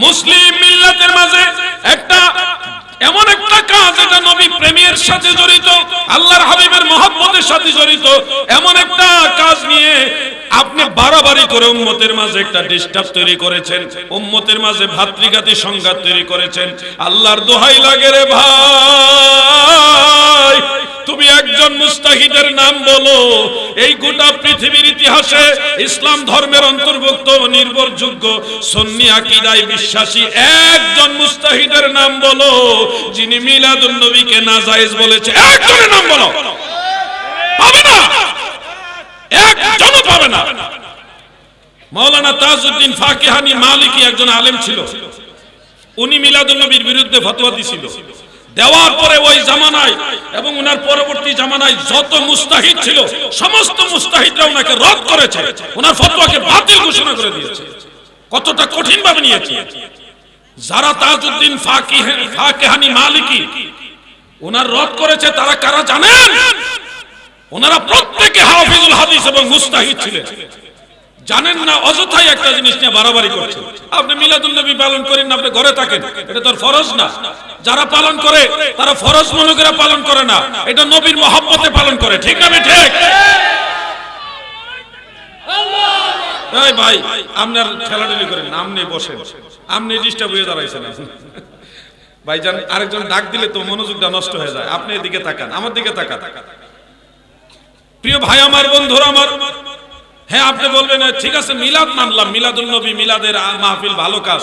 মুসলিম মিল্লাতের মাঝে একটা এমন একটা কাজ এটা নবী প্রেমের সাথে জড়িত, আল্লাহর হাবিবের মহব্বতের সাথে জড়িত এমন একটা কাজ নিয়ে আপনি বাড়াবাড়ি করে উম্মতের মাঝে একটা ডিস্টার্ব তৈরি করেছেন, উম্মতের মাঝে ভাতৃঘাতী সংঘাত তৈরি করেছেন। আল্লাহর দোহাই লাগে রে ভাই, তুমি একজন মুস্তাহিদের নাম বলো। এই গোটা পৃথিবীর ইতিহাসে ইসলাম ধর্মের অন্তর্ভুক্ত নির্ভরযোগ্য সুন্নি আকীদায় বিশ্বাসী একজন মুস্তাহিদের নাম বলো যিনি মিলাদুন নবীকে নাজায়েজ বলেছে। একজনের নাম বলো, পাবে না, একজনও পাবে না। মাওলানা তাজউদ্দিন ফাকিহানি মালিকি একজন আলেম ছিল, উনি মিলাদুন নবীর বিরুদ্ধে ফতোয়া দিয়েছিল। দেওয়ার পরে ওই জামানায় এবং ওনার পরবর্তী জামানায় যত মুস্তাহিদ ছিল সমস্ত মুস্তাহিদরা ওনাকে রদ করেছে, ওনার ফতোয়াকে বাতিল ঘোষণা করে দিয়েছে। কতটা কঠিন ভাবে নিয়েছে। যারা তাজউদ্দিন ফাকিহানি মালিকি ওনার রদ করেছে তারা কারা জানেন? ওনারা প্রত্যেকে হাফিজুল হাদিস এবং মুস্তাহিদ ছিলেন। জানেন না, অযথাই একটা জিনিস নিয়ে বাড়াবাড়ি করছেন। আপনি মিলাদুন নবী পালন করেন না, আপনি ঘরে থাকেন, এটা তো ফরজ না। যারা পালন করে তারা ফরজ মনে করে পালন করে না, এটা নবীর মহব্বতে পালন করে। ঠিক না? ঠিক। এই ভাই, আপনার খেলাধুলি করেন না, আপনি বসেন, আপনি ডিস্টার্ব হয়ে দাঁড়াইছেন। ভাইজান আরেকজন ডাক দিলে তো মনোযোগটা নষ্ট হয়ে যায়। আপনি এদিকে তাকান, আমার দিকে তাকান। প্রিয় ভাই আমার, বন্ধুরা আমার, হ্যাঁ আপনি বলবেন ঠিক আছে মিলাদ মানলাম, মিলাদুন নবী মিলাদের মাহফিল ভালো কাজ,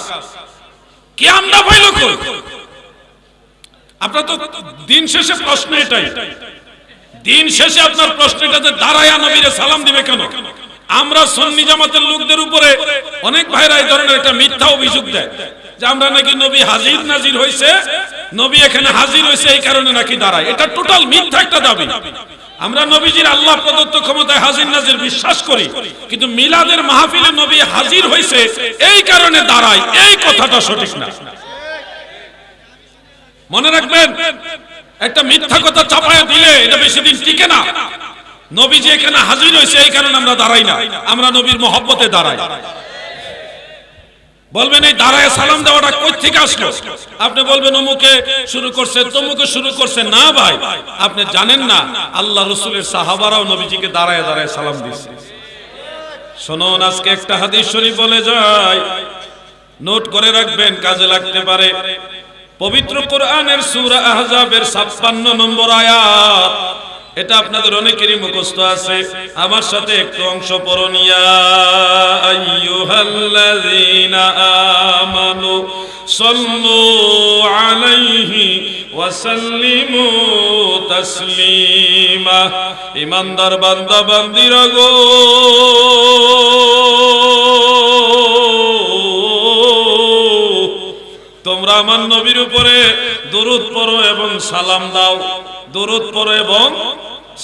কি আমরা পাইল কই? আপনার তো দিন শেষে প্রশ্ন এটাই, দিন শেষে আপনার প্রশ্ন এটা যে দাঁড়ায়া নবীরে সালাম দিবে কেন? আমরা সুন্নি জামাতের লোকদের উপরে অনেক ভাইরা এই ধরনের একটা মিথ্যা অভিযোগ দেয় যে আমরা নাকি নবী হাজির নাজির হইছে, নবী এখানে হাজির হইছে এই কারণে নাকি দাঁড়ায়। এটা টোটাল মিথ্যা একটা দাবি। আমরা নবীজির আল্লাহ প্রদত্ত ক্ষমতায় হাজির নাজির বিশ্বাস করি, কিন্তু মিলাদের মাহফিলে নবী হাজির হইছে এই কারণে দাঁড়ায়, এই কথাটা সঠিক না। মনে রাখবেন, একটা মিথ্যা কথা চাপায়া দিলে এটা বেশি দিন টিকে না। নবীজি এখানে হাজির হইছে এই কারণে আমরা দাঁড়াই না, আমরা নবীর মহব্বতে দাঁড়াই। বলবেন এই দাঁড়ায় সালাম দেওয়াটা কই থেকে আসলো? আপনি বলবেন অমুকে শুরু করছে, তমুকে শুরু করছে। না ভাই, আপনি জানেন না আল্লাহ রাসূলের সাহাবারাও নবীজিকে দাঁড়ায় দাঁড়ায় সালাম দিয়েছে। শুনুন, আজকে একটা হাদিস শরীফ বলে যায়, নোট করে রাখবেন, কাজে লাগতে পারে। পবিত্র কোরআনের সূরা আহজাবের 56 নম্বর আয়াত, এটা আপনাদের অনেকেরই মুখস্থ আছে। আমার সাথে একটু অংশ পড়ুন। ইয়া আইয়ুহাল্লাযীনা আমানু সাল্লু আলাইহি ওয়া সাল্লিমু তাসলিমা। ঈমানদার বান্দা বান্দিরা গো, তোমরা আমার নবীর উপরে দরুদ পড়ো এবং সালাম দাও, দরুদ পড়ো এবং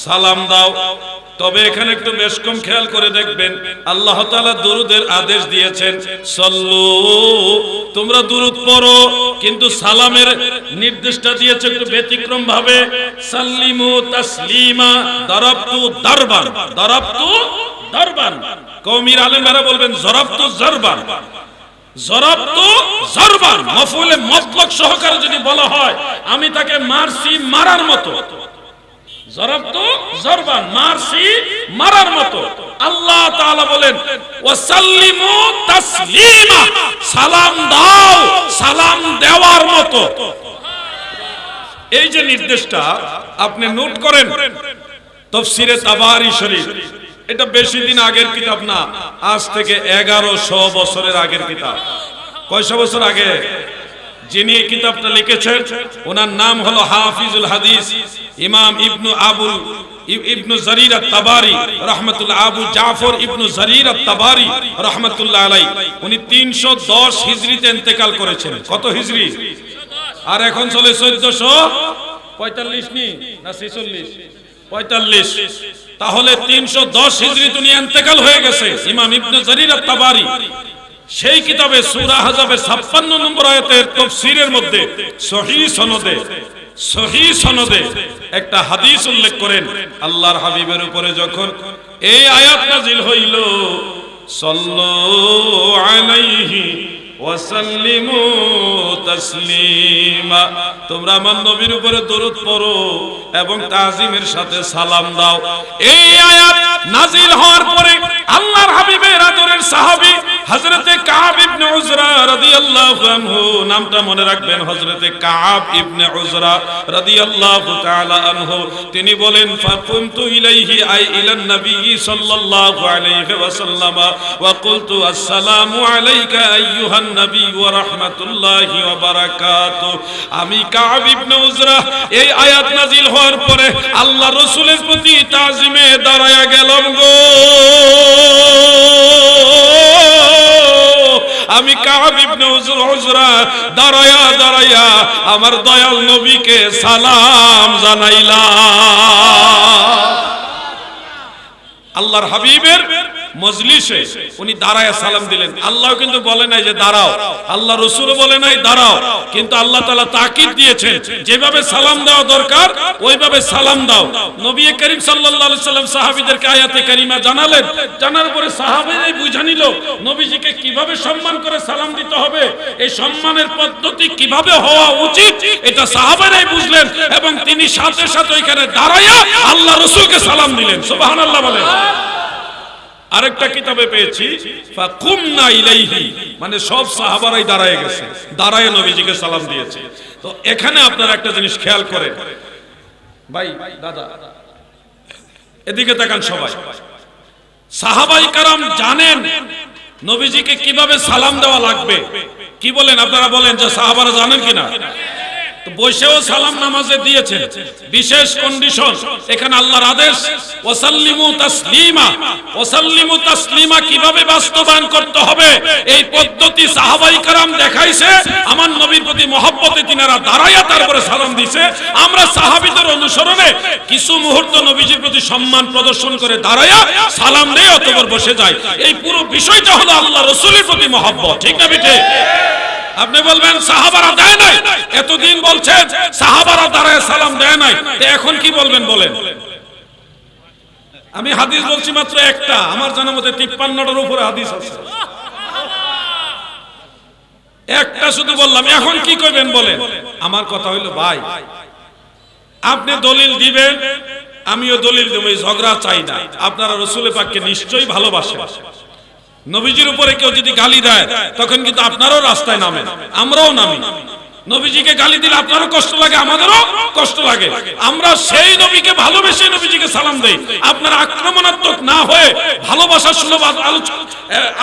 সালাম দাও। তবে এখানে একটু বেশ কম খেয়াল করে দেখবেন, আল্লাহ তাআলা দরুদের আদেশ দিয়েছেন সল্লু, তোমরা দরুদ পড়ো, কিন্তু সালামের নির্দেশটা দিয়েছে একটু ব্যতিক্রম ভাবে, সাল্লিমু তাসলিমা, দারাবতু দারবান, দারাবতু দারবান। কওমির আলেমরা বলবেন জরাবতু জারবান, জরাবতু জারবান। মাফউলে মুতলাক সহকারে যদি বলা হয়, আমি তাকে মারছি মারার মতো। জরাবতু জারবান, মারছি মারার মতো। আল্লাহ তাআলা বলেন ওয়াসাল্লিমু তাসলিমা, সালাম দাও সালাম দেওয়ার মতো। এই যে নির্দেশটা আপনি নোট করেন, তাফসীরে তাবারি শরীফ, এটা বেশি দিন আগের কিতাব না, আজ থেকে 1100 বছরের আগের কিতাব। কয়শো বছর আগে? যিনি এই কিতাবটা লিখেছেন ওনার নাম হলো হাফিজুল হাদিস ইমাম ইবনু জারির আত-তাবারি রাহমাতুল্লাহ, আবু জাফর ইবনু জারির আত-তাবারি রাহমাতুল্লাহ আলাইহি। উনি 310 হিজরিতে ইন্তেকাল করেছেন। কত হিজরি? আর এখন চলে 1445 নি না 46? 45। তাহলে 310 হিজরিতে উনি ইন্তেকাল হয়ে গেছে ইমাম ইবনু জারির আত-তাবারি। সেই কিতাবে সূরা আহজাবের 56 নম্বর আয়াতের তাফসীরের মধ্যে সহিহ সনদে একটা হাদিস উল্লেখ করেন। আল্লাহর হাবিবের উপরে যখন এই আয়াত নাযিল হইল, সাল্লু আলাইহি ওয়া সাল্লিমু তাসলিমা। তোমরা আমার নবীর উপরে দরুদ পড়ো এবং তাজিমের সাথে সালাম দাও। এই আয়াত নাজিল হওয়ার পরে আল্লাহর হাবিবের আদরের সাহাবী হযরতে কাব ইবনে উজরা রাদিয়াল্লাহু আনহু, নামটা মনে রাখবেন, হযরতে কাব ইবনে উজরা রাদিয়াল্লাহু তাআলা আনহু, তিনি বলেন ফাকুমতু ইলাইহি আই ইলান নবী সাল্লাল্লাহু আলাইহি ওয়াসাল্লাম ওয়া কুলতু আসসালামু আলাইকা আইয়ুহান নবী ওয়া রাহমাতুল্লাহি ওয়া বারাকাতুহু। আমি কাব ইবনে উজরা এই আয়াত নাজিল হওয়ার পরে আল্লাহ রাসূলের প্রতি তাজিমে দাঁড়ায়া গেলাম গো। আমি কাব ইবনে উজরা দাঁড়ায়া আমার দয়াল নবীকে সালাম জানাইলাম। আল্লাহর হাবিবের মজলিসে উনি দাঁড়ায় সালাম দিলেন। আল্লাহ কিন্তু বলে নাই যে দাঁড়াও, আল্লাহ রাসূল বলে নাই দাঁড়াও, কিন্তু আল্লাহ তাআলা তাকিদ দিয়েছেন যেভাবে সালাম দেওয়া দরকার ওইভাবে সালাম দাও। নবী করিম সাল্লাল্লাহু আলাইহি সাল্লাম সাহাবীদেরকে আয়াতে কারিমা জানালেন, জানার পরে সাহাবীরাই বুঝে নিল নবীজিকে কিভাবে সম্মান করে সালাম দিতে হবে, এই সম্মানের পদ্ধতি কিভাবে হওয়া উচিত, এটা সাহাবীরাই বুঝলেন এবং তিনি সাথে সাথে ওইখানে দাঁড়ায়া আল্লাহ রাসূলকে সালাম দিলেন। সুবহানাল্লাহ বলেন। আরেকটা কিতাবে পেয়েছি ফাকুমনা ইলাইহি, মানে সব সাহাবারাই দাঁড়ায় গেছে, দাঁড়ায় নবীজিকে সালাম দিয়েছে। তো এখানে আপনারা একটা জিনিস খেয়াল করেন, ভাই দাদা এদিকে তাকান সবাই। সাহাবাই কারাম জানেন নবীজিকে কিভাবে সালাম দেওয়া লাগবে। কি বলেন আপনারা, বলেন যে সাহাবারা জানেন কিনা? তো বসেও সালাম নামাজে দিয়েছেন, বিশেষ কন্ডিশন এখানে আল্লাহর আদেশ ওয়াসাল্লিমু তাসলিমা। ওয়াসাল্লিমু তাসলিমা কিভাবে বাস্তবায়ন করতে হবে এই পদ্ধতি সাহাবাই کرام দেখাইছে। আমার নবীর প্রতি মহব্বতে তিনারা দাঁড়ায়া তারপরে সালাম দিয়েছে। আমরা সাহাবীদের অনুসরণে কিছু মুহূর্ত নবীজির প্রতি সম্মান প্রদর্শন করে দাঁড়ায়া সালাম দিয়ে অতঃপর বসে যায়। এই পুরো বিষয়টা হলো আল্লাহ রাসূলের প্রতি মহব্বত, ঠিক না বেটে? আপনি বলবেন সাহাবারা দেয় নাই, এতদিন বলছেন সাহাবারা দাঁড়ায় সালাম দেয় নাই, এখন কি বলবেন বলেন? আমি হাদিস বলছি মাত্র একটা, আমার জানা মতে 53টার উপরে হাদিস আছে, একটা শুধু বললাম, এখন কি কইবেন বলেন? আমার কথা হইল ভাই আপনি দলিল দিবেন, আমিও দলিল দেব, এই ঝগড়া চাই না। আপনারা রাসূল পাককে নিশ্চয়ই ভালোবাসেন। নবীজির উপরে কেউ যদি গালি দেয় তখন কিন্তু আপনারও রাস্তায় নামেন, আমরাও নামি। নবীজিকে গালি দিলে আপনারও কষ্ট লাগে, আমাদেরও কষ্ট লাগে। আমরা সেই নবীকে ভালোবেসে নবীজিকে সালাম দেই। আপনারা আক্রমণাত্মক না হয়ে ভালোবাসার সুলভ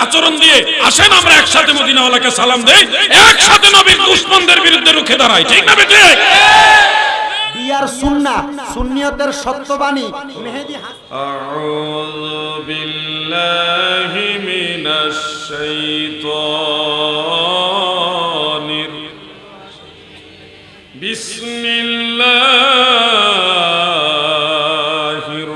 আচরণ দিয়ে আসেন, আমরা একসাথে মদিনাওয়ালাকে সালাম দেই, একসাথে নবীর দুশমনদের বিরুদ্ধে রুখে দাঁড়াই, ঠিক না বেটে? বিয়ার সুন্নাহ, সুন্নিয়তের সত্যবাণী মেহেদী। আউযু বিল্লাহি মিনাশ শাইতানির বিসমিল্লাহির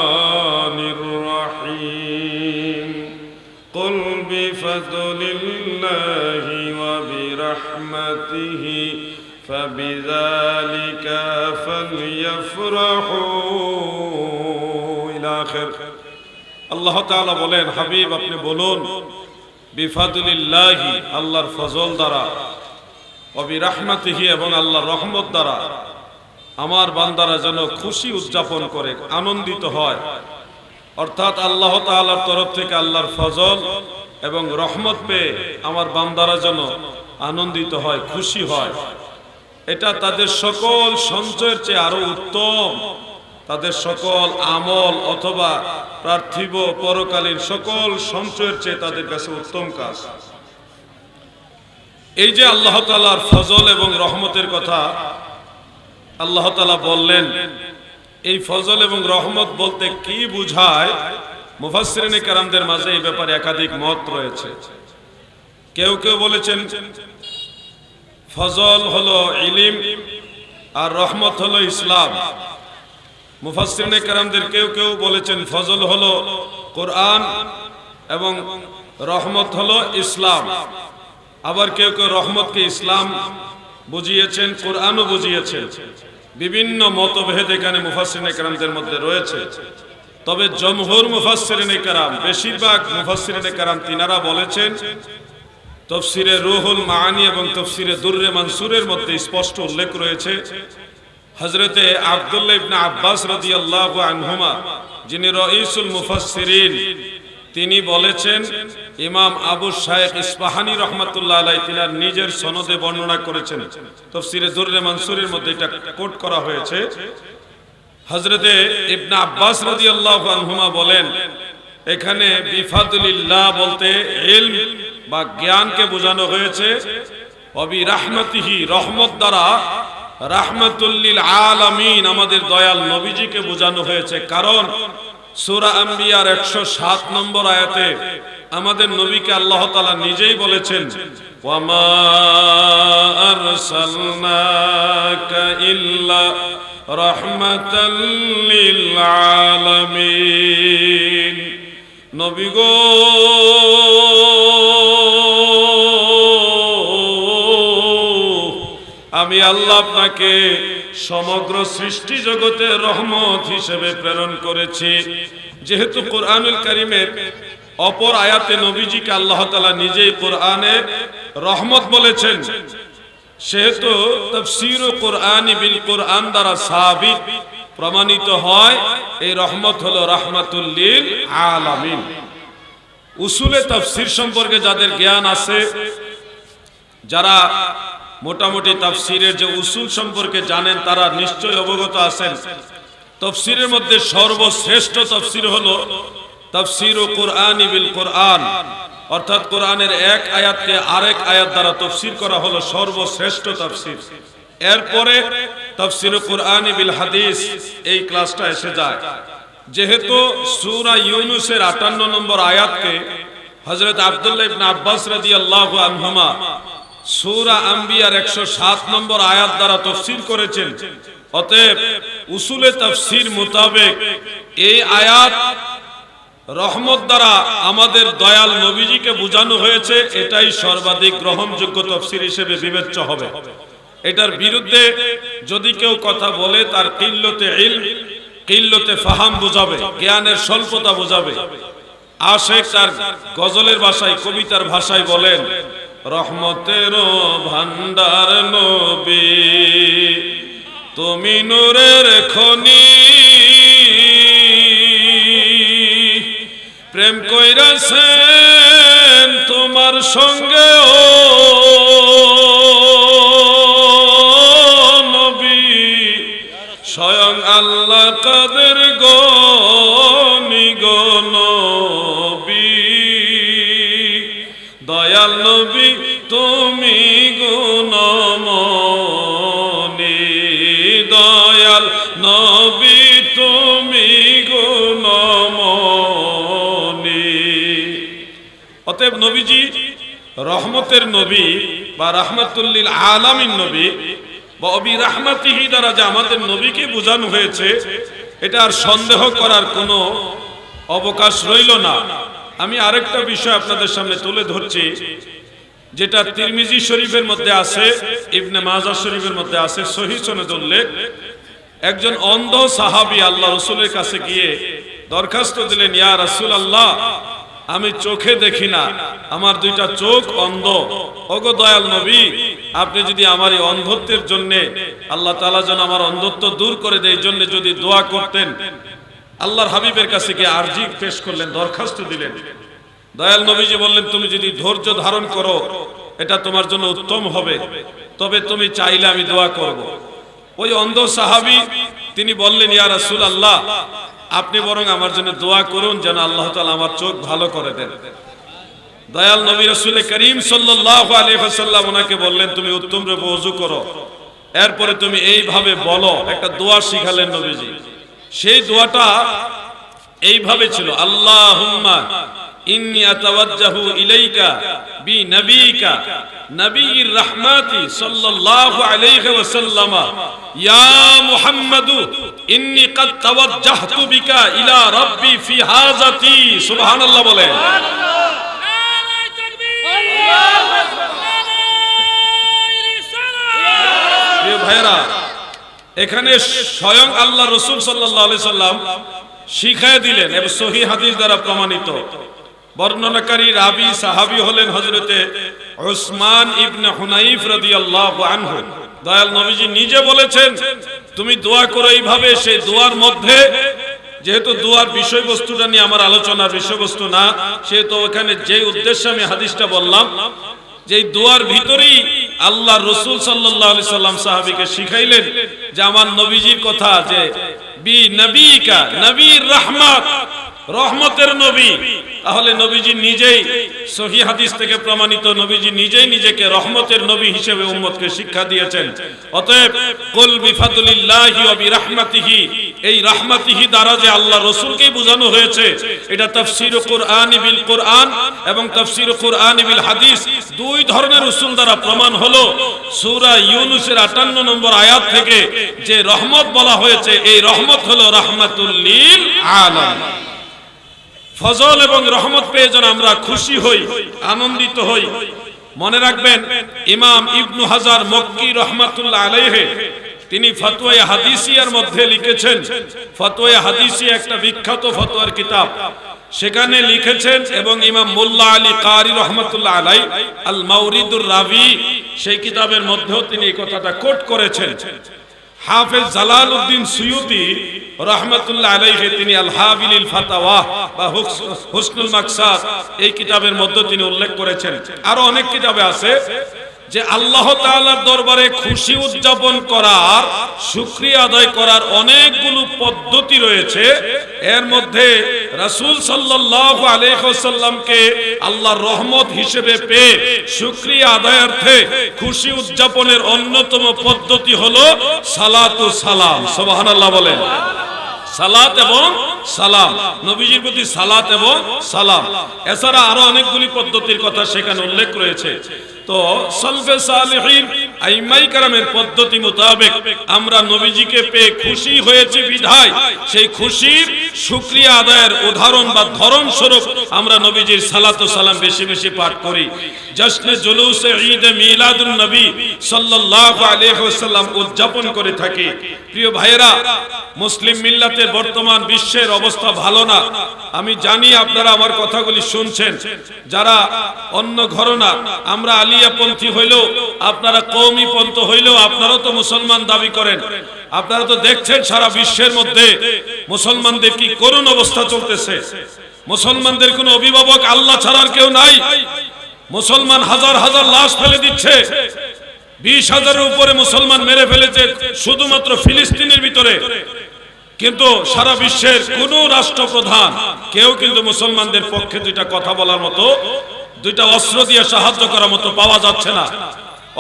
রাহমানির রাহিম। কুল বিফাদলিল্লাহি ওয়া বিরহমাতিহি ফাবিযালিকা ফালইফরাহু ইলা আখির। আল্লাহ তাআলা বলেন, হাবিব আপনি বলুন বিফাদলিল্লাহি, আল্লাহর ফজল দ্বারা, ওয়া বিরহমাতিহি এবং আল্লাহর রহমত দ্বারা আমার বান্দারা যেন খুশি উদযাপন করে, আনন্দিত হয়। অর্থাৎ আল্লাহ তাআলার তরফ থেকে আল্লাহর ফজল এবং রহমত পেয়ে আমার বান্দারা যেন আনন্দিত হয়, খুশি হয়। এটা তাদের সকল সঞ্চয়ের চেয়ে আরো উত্তম, তাদের সকল আমল অথবা পার্থিব পরকালীন সকল সঞ্চয়ের চেয়ে তাদের কাছে উত্তম কাজ। এই যে আল্লাহ তাআলার ফজল এবং রহমতের কথা আল্লাহ তাআলা বললেন, এই ফজল এবং রহমত বলতে কি বুঝায় মুফাসসিরিনে কেরামদের মাঝে এই ব্যাপারে একাধিক মত রয়েছে। কেউ কেউ বলেছেন ফজল হলো ইলম আর রহমত হলো ইসলাম। মুফাসসিরিনে কেরামদের কেউ কেউ বলেছেন ফজল হলো কোরআন এবং রহমত হলো ইসলাম। আবার কেউ কেউ রহমতকে ইসলাম বুঝিয়েছেন, কোরআনও বুঝিয়েছেন। বিভিন্ন মতভেদ এখানে মুফাসসিরিনে কেরামদের মধ্যে রয়েছে। তবে জমহুর মুফাসসিরিনে কেরাম, বেশিরভাগ মুফাসসিরিনে কেরাম তিনারা বলেছেন তাফসীরে রুহুল মাআনি এবং তাফসীরে দুররে মানসুরের মধ্যে স্পষ্ট উল্লেখ রয়েছে হযরতে আব্দুল্লাহ ইবনে আব্বাস রাদিয়াল্লাহু আনহুমা, যিনি রাইসুল মুফাসসিরিন, তিনি বলেছেন, ইমাম আবু শাইখ ইসফাহানি রাহমাতুল্লাহ আলাইহি তিনার নিজের সনদে বর্ণনা করেছেন, তাফসীরে দুররে মানসুরের মধ্যে এটা কোট করা হয়েছে। হযরতে ইবনে আব্বাস রাদিয়াল্লাহু আনহুমা বলেন, এখানে বিফাদলিল্লাহ বলতে ইলম বা জ্ঞানকে বোঝানো হয়েছে, অবি রাহমাতিহি, রহমত দ্বারা, রাহমাতুল লিল আলামিন, আমাদের দয়াল নবীজিকে বোঝানো হয়েছে। কারণ সূরা আম্বিয়ার 107 নম্বর আয়াতে আমাদের নবীকে আল্লাহ তাআলা নিজেই বলেছেন, ওয়ামা আরসালনাকা ইল্লা রাহমাতাল লিল আলামিন। নবী গো, আমি আল্লাহ আপনাকে সমগ্র সৃষ্টি জগতে রহমত হিসেবে প্রেরণ করেছি। যেহেতু কোরআনুল কারীমের অপর আয়াতে নবীজিকে আল্লাহ তাআলা নিজেই কোরআনে রহমত বলেছেন, সেহেতু তাফসীর কোরআনি বিল কোরআন দ্বারা সাবিত প্রমাণিত হয় এই রহমত হলো রাহমাতুল লিল আলামিন। উসুলে তাফসীর সম্পর্কে যাদের জ্ঞান আছে, যারা মোটামুটি তাফসীরের যে উসুল সম্পর্কে জানেন, তারা নিশ্চয়ই অবগত আছেন তাফসীরের মধ্যে সর্বশ্রেষ্ঠ তাফসীর হলো তাফসীর কোরআনি বিল কোরআন, অর্থাৎ কোরআনের এক আয়াতকে আরেক আয়াত দ্বারা তাফসীর করা হলো সর্বশ্রেষ্ঠ তাফসীর। এরপরে তাফসীর কোরআনি বিল হাদিস, এই ক্লাসটা এসে যায়। যেহেতু সূরা ইউনূসের 58 নম্বর আয়াতকে হযরত আব্দুল্লাহ ইবনে আব্বাস রাদিয়াল্লাহু আনহুমা সূরা আম্বিয়ার 107 নম্বর আয়াত দ্বারা তাফসীর করেছেন, অতএব উসুলে তাফসীর মোতাবেক এই আয়াত রহমত দ্বারা আমাদের দয়াল নবীজিকে বোঝানো হয়েছে, এটাই সর্বাধিক গ্রহণযোগ্য তাফসীর হিসেবে বিবেচ্য হবে। এটার বিরুদ্ধে যদি কেউ কথা বলে, তার কিল্লতে ইলম, কিল্লতে ফাহাম বোঝাবে, জ্ঞানের স্বল্পতা বোঝাবে। আশিক তার গজলের ভাষায়, কবিতার ভাষায় বলেন, রহমতের ভান্ডার নবী, তুমি নূরের খনি, প্রেম কইরাছেন তোমার সঙ্গে ও নবী, স্বয়ং আল্লাহ কাদের গনি গো নবী, দয়াল নবী তুমি গুণমনি, দয়াল নবী তুমি গুণমনি। অতএব নবীজি রহমতের নবী বা রাহমাতুল লিল আলামিন নবী বা অবি রাহমাতিহি দ্বারা যে আমাদের নবীকে বোঝানো হয়েছে, এটা আর সন্দেহ করার কোনো অবকাশ রইল না। আমি আরেকটা বিষয় আপনাদের সামনে তুলে ধরছি, যেটা তিরমিজি শরীফের মধ্যে আছে, ইবনে মাজাহ শরীফের মধ্যে আছে, সহিহ সনদে উল্লেখ। একজন অন্ধ সাহাবী আল্লাহ রাসূলের কাছে গিয়ে দরখাস্ত দিলেন, ইয়া রাসূলুল্লাহ, আমি চোখে দেখি না, আমার দুইটা চোখ অন্ধ, ওগো দয়াল নবী, আপনি যদি আমার এই অন্ধত্বের জন্য, আল্লাহ তাআলা যেন আমার অন্ধত্ব দূর করে দেয়, এই জন্য যদি দোয়া করতেন। আল্লাহর হাবিবের কাছে গিয়ে আরজি পেশ করলেন, দরখাস্ত দিলেন। দয়াল নবীজি বললেন, তুমি যদি ধৈর্য ধারণ করো, এটা তোমার জন্য উত্তম হবে, তবে তুমি চাইলে আমি দোয়া করব। ওই অন্ধ সাহাবী তিনি বললেন, ইয়া রাসূলুল্লাহ, আপনি বরং আমার জন্য দোয়া করুন যেন আল্লাহ তাআলা আমার চোখ ভালো করে দেন। দয়াল নবী রাসূল করিম সাল্লাল্লাহু আলাইহি ওয়াসাল্লাম ওনাকে বললেন, তুমি উত্তম রূপে ওযু করো, এরপরে তুমি এইভাবে বলো। একটা দোয়া শিখালেন নবীজি। সেই দোয়াটা এইভাবে ছিল, আল্লাহুম্মা ইন্নী আতাওয়াজ্জাহু ইলাইকা বিনবিয়িকা নবিয়্যির রাহমাতি সাল্লাল্লাহু আলাইহি ওয়াসাল্লাম, ইয়া মুহাম্মাদু ইন্নী ক্বাদ তাওয়াজ্জাহতু বিকা ইলা রাব্বি ফি হাজাতি। সুবহানাল্লাহ বলেন। প্রিয় ভাইরা, এখানে স্বয়ং আল্লাহ রাসূল সাল্লাল্লাহু আলাইহি সাল্লাম শিখায় দিলেন এবং সহিহ হাদিস দ্বারা প্রমাণিত। বর্ণনাকারী রাবি সাহাবী হলেন হযরতে উসমান ইবনে হুনাইফ রাদিয়াল্লাহু আনহু। দয়াল নবীজি নিজে বলেছেন তুমি দোয়া করো এইভাবে। সেই দোয়ার মধ্যে, যেহেতু দোয়ার বিষয়বস্তুটা নিয়ে আমার আলোচনার বিষয়বস্তু না, সেহেতু ওখানে যে উদ্দেশ্যে আমি হাদিসটা বললাম, যে দোয়ার ভিতরেই আল্লাহ রাসূল সাল্লাল্লাহু আলাইহি সাল্লাম সাহাবীকে শিখাইলেন যে আমার নবীজির কথা, যে বি নবিকা, নবীর রহমত, রহমতের নবী। তাহলে নবীজি নিজেই সহিহ হাদিস থেকে প্রমাণিত, নবীজি নিজেই নিজেকে রহমতের নবী হিসেবে উম্মতকে শিক্ষা দিয়েছেন। অতএব কুল বিফাদলিল্লাহি ওয়া বিরহমাতিহি, এই রাহমাতিহি দ্বারা যে আল্লাহ রাসূলকেই বোঝানো হয়েছে, এটা তাফসীর কুরআনি বিল কুরআন এবং তাফসীর কুরআনি বিল হাদিস, দুই ধরনের উসুল দ্বারা প্রমাণ হলো। সূরা ইউনূসের 58 নম্বর আয়াত থেকে যে রহমত বলা হয়েছে, এই রহমত হলো রাহমাতুল লিল আলামিন। ফজল এবং রহমত পেয়ে যেন আমরা খুশি হই, আনন্দিত হই। মনে রাখবেন ইমাম ইবনু হাজার মক্কি রহমাতুল্লাহ আলাইহি তিনি ফতোয়া হাদিসিয়ার মধ্যে লিখেছেন, ফতোয়া হাদিসিয়া একটা বিখ্যাত ফতোয়ার কিতাব, সেখানে লিখেছেন, এবং ইমাম মোল্লা আলী কারি রহমাতুল্লাহ আলাইহি আল মাওরিদুর রাবি সেই কিতাবের মধ্যেও তিনি এই কথাটা কোট করেছেন। হাফেজ জালালউদ্দিন সুয়ুতি রাহমাতুল্লাহ আলাইহি তিনি আল হাবিলিল ফাতাওয়া বা হুসনুল মাকসাদ এই কিতাবের মধ্যে তিনি উল্লেখ করেছেন। আরো অনেক কিতাবে আছে যে আল্লাহ তাআলার দরবারে খুশি উদযাপন করার, শুকরিয়া আদায় করার অনেকগুলো পদ্ধতি রয়েছে। এর মধ্যে রাসূল সাল্লাল্লাহু আলাইহি ওয়াসাল্লামকে আল্লাহর রহমত হিসেবে পেয়ে শুকরিয়া আদায়ার্থে খুশি উদযাপনের অন্যতম পদ্ধতি হলো সালাতু সালাম। সুবহানাল্লাহ বলেন। সালাত এবং সালাম, নবীজির প্রতি সালাত এবং সালাম। এছাড়া আরো অনেকগুলি পদ্ধতির কথা সেখানে উল্লেখ রয়েছে। তো সালফে সালেহিন আইম্মায়ে কেরামের পদ্ধতি মোতাবেক আমরা নবীজিকে পেয়ে খুশি হয়েছি বিধায় সেই খুশির শুকরিয়া আদায়ের উদাহরণ বা ধরন স্বরূপ আমরা নবীজির সালাত ও সালাম বেশি বেশি পাঠ করি। জশ্নে জুলুসে ঈদ মিলাদুন নবী সাল্লাল্লাহু আলাইহি ওয়াসাল্লাম উদযাপন করে থাকি। প্রিয় ভাইয়েরা, মুসলিম মিল্লাতের বর্তমান বিশ্বের অবস্থা ভালো না। আমি জানি আপনারা আমার কথাগুলি শুনছেন, যারা অন্য ঘরনা, আমরা আলিয়াপন্থী হইলেও, আপনারা কওমি পন্থ হইলেও আপনারাও তো মুসলমান দাবি করেন। আপনারা তো দেখছেন সারা বিশ্বের মধ্যে মুসলমানদের কি করুণ অবস্থা চলতেছে। মুসলমানদের কোনো অভিভাবক আল্লাহ ছাড়ার কেউ নাই। মুসলমান হাজার হাজার লাশ ফেলে দিচ্ছে। 20,000-এর উপরে মুসলমান মেরে ফেলেছে শুধুমাত্র ফিলিস্তিনের ভিতরে। কিন্তু সারা বিশ্বের কোন রাষ্ট্রপ্রধান কেউ কিন্তু মুসলমানদের পক্ষে দুইটা কথা বলার মতো, দুইটা অস্ত্র দিয়ে সাহায্য করার মতো পাওয়া যাচ্ছে না।